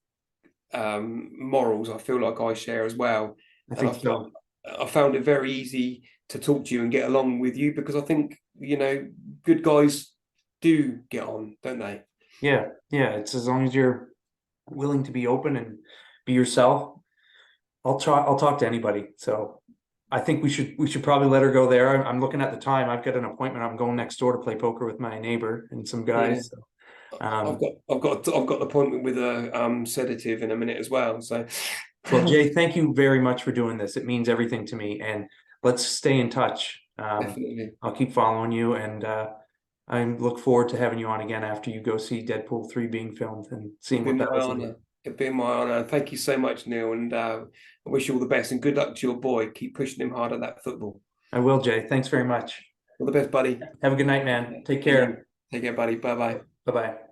S1: morals. I feel like I share as well,
S2: I
S1: and
S2: think so.
S1: I found it very easy to talk to you and get along with you, because I think, good guys do get on, don't they?
S2: Yeah, it's as long as you're willing to be open and be yourself. I'll talk to anybody. So I think we should probably let her go there. I'm looking at the time. I've got an appointment. I'm going next door to play poker with my neighbor and some guys. So,
S1: I've got an appointment with a sedative in a minute as well. So,
S2: well, Jay, thank you very much for doing this. It means everything to me, and let's stay in touch.
S1: definitely.
S2: I'll keep following you, and I look forward to having you on again after you go see Deadpool 3 being filmed and seeing
S1: It'd
S2: what
S1: be
S2: that
S1: my
S2: was
S1: honor.
S2: like.
S1: It'd be my honor. Thank you so much, Neil, and I wish you all the best and good luck to your boy. Keep pushing him hard at that football.
S2: I will, Jay. Thanks very much.
S1: All the best, buddy.
S2: Have a good night, man. Take
S1: You.
S2: care.
S1: Take care, buddy. Bye bye.
S2: Bye-bye.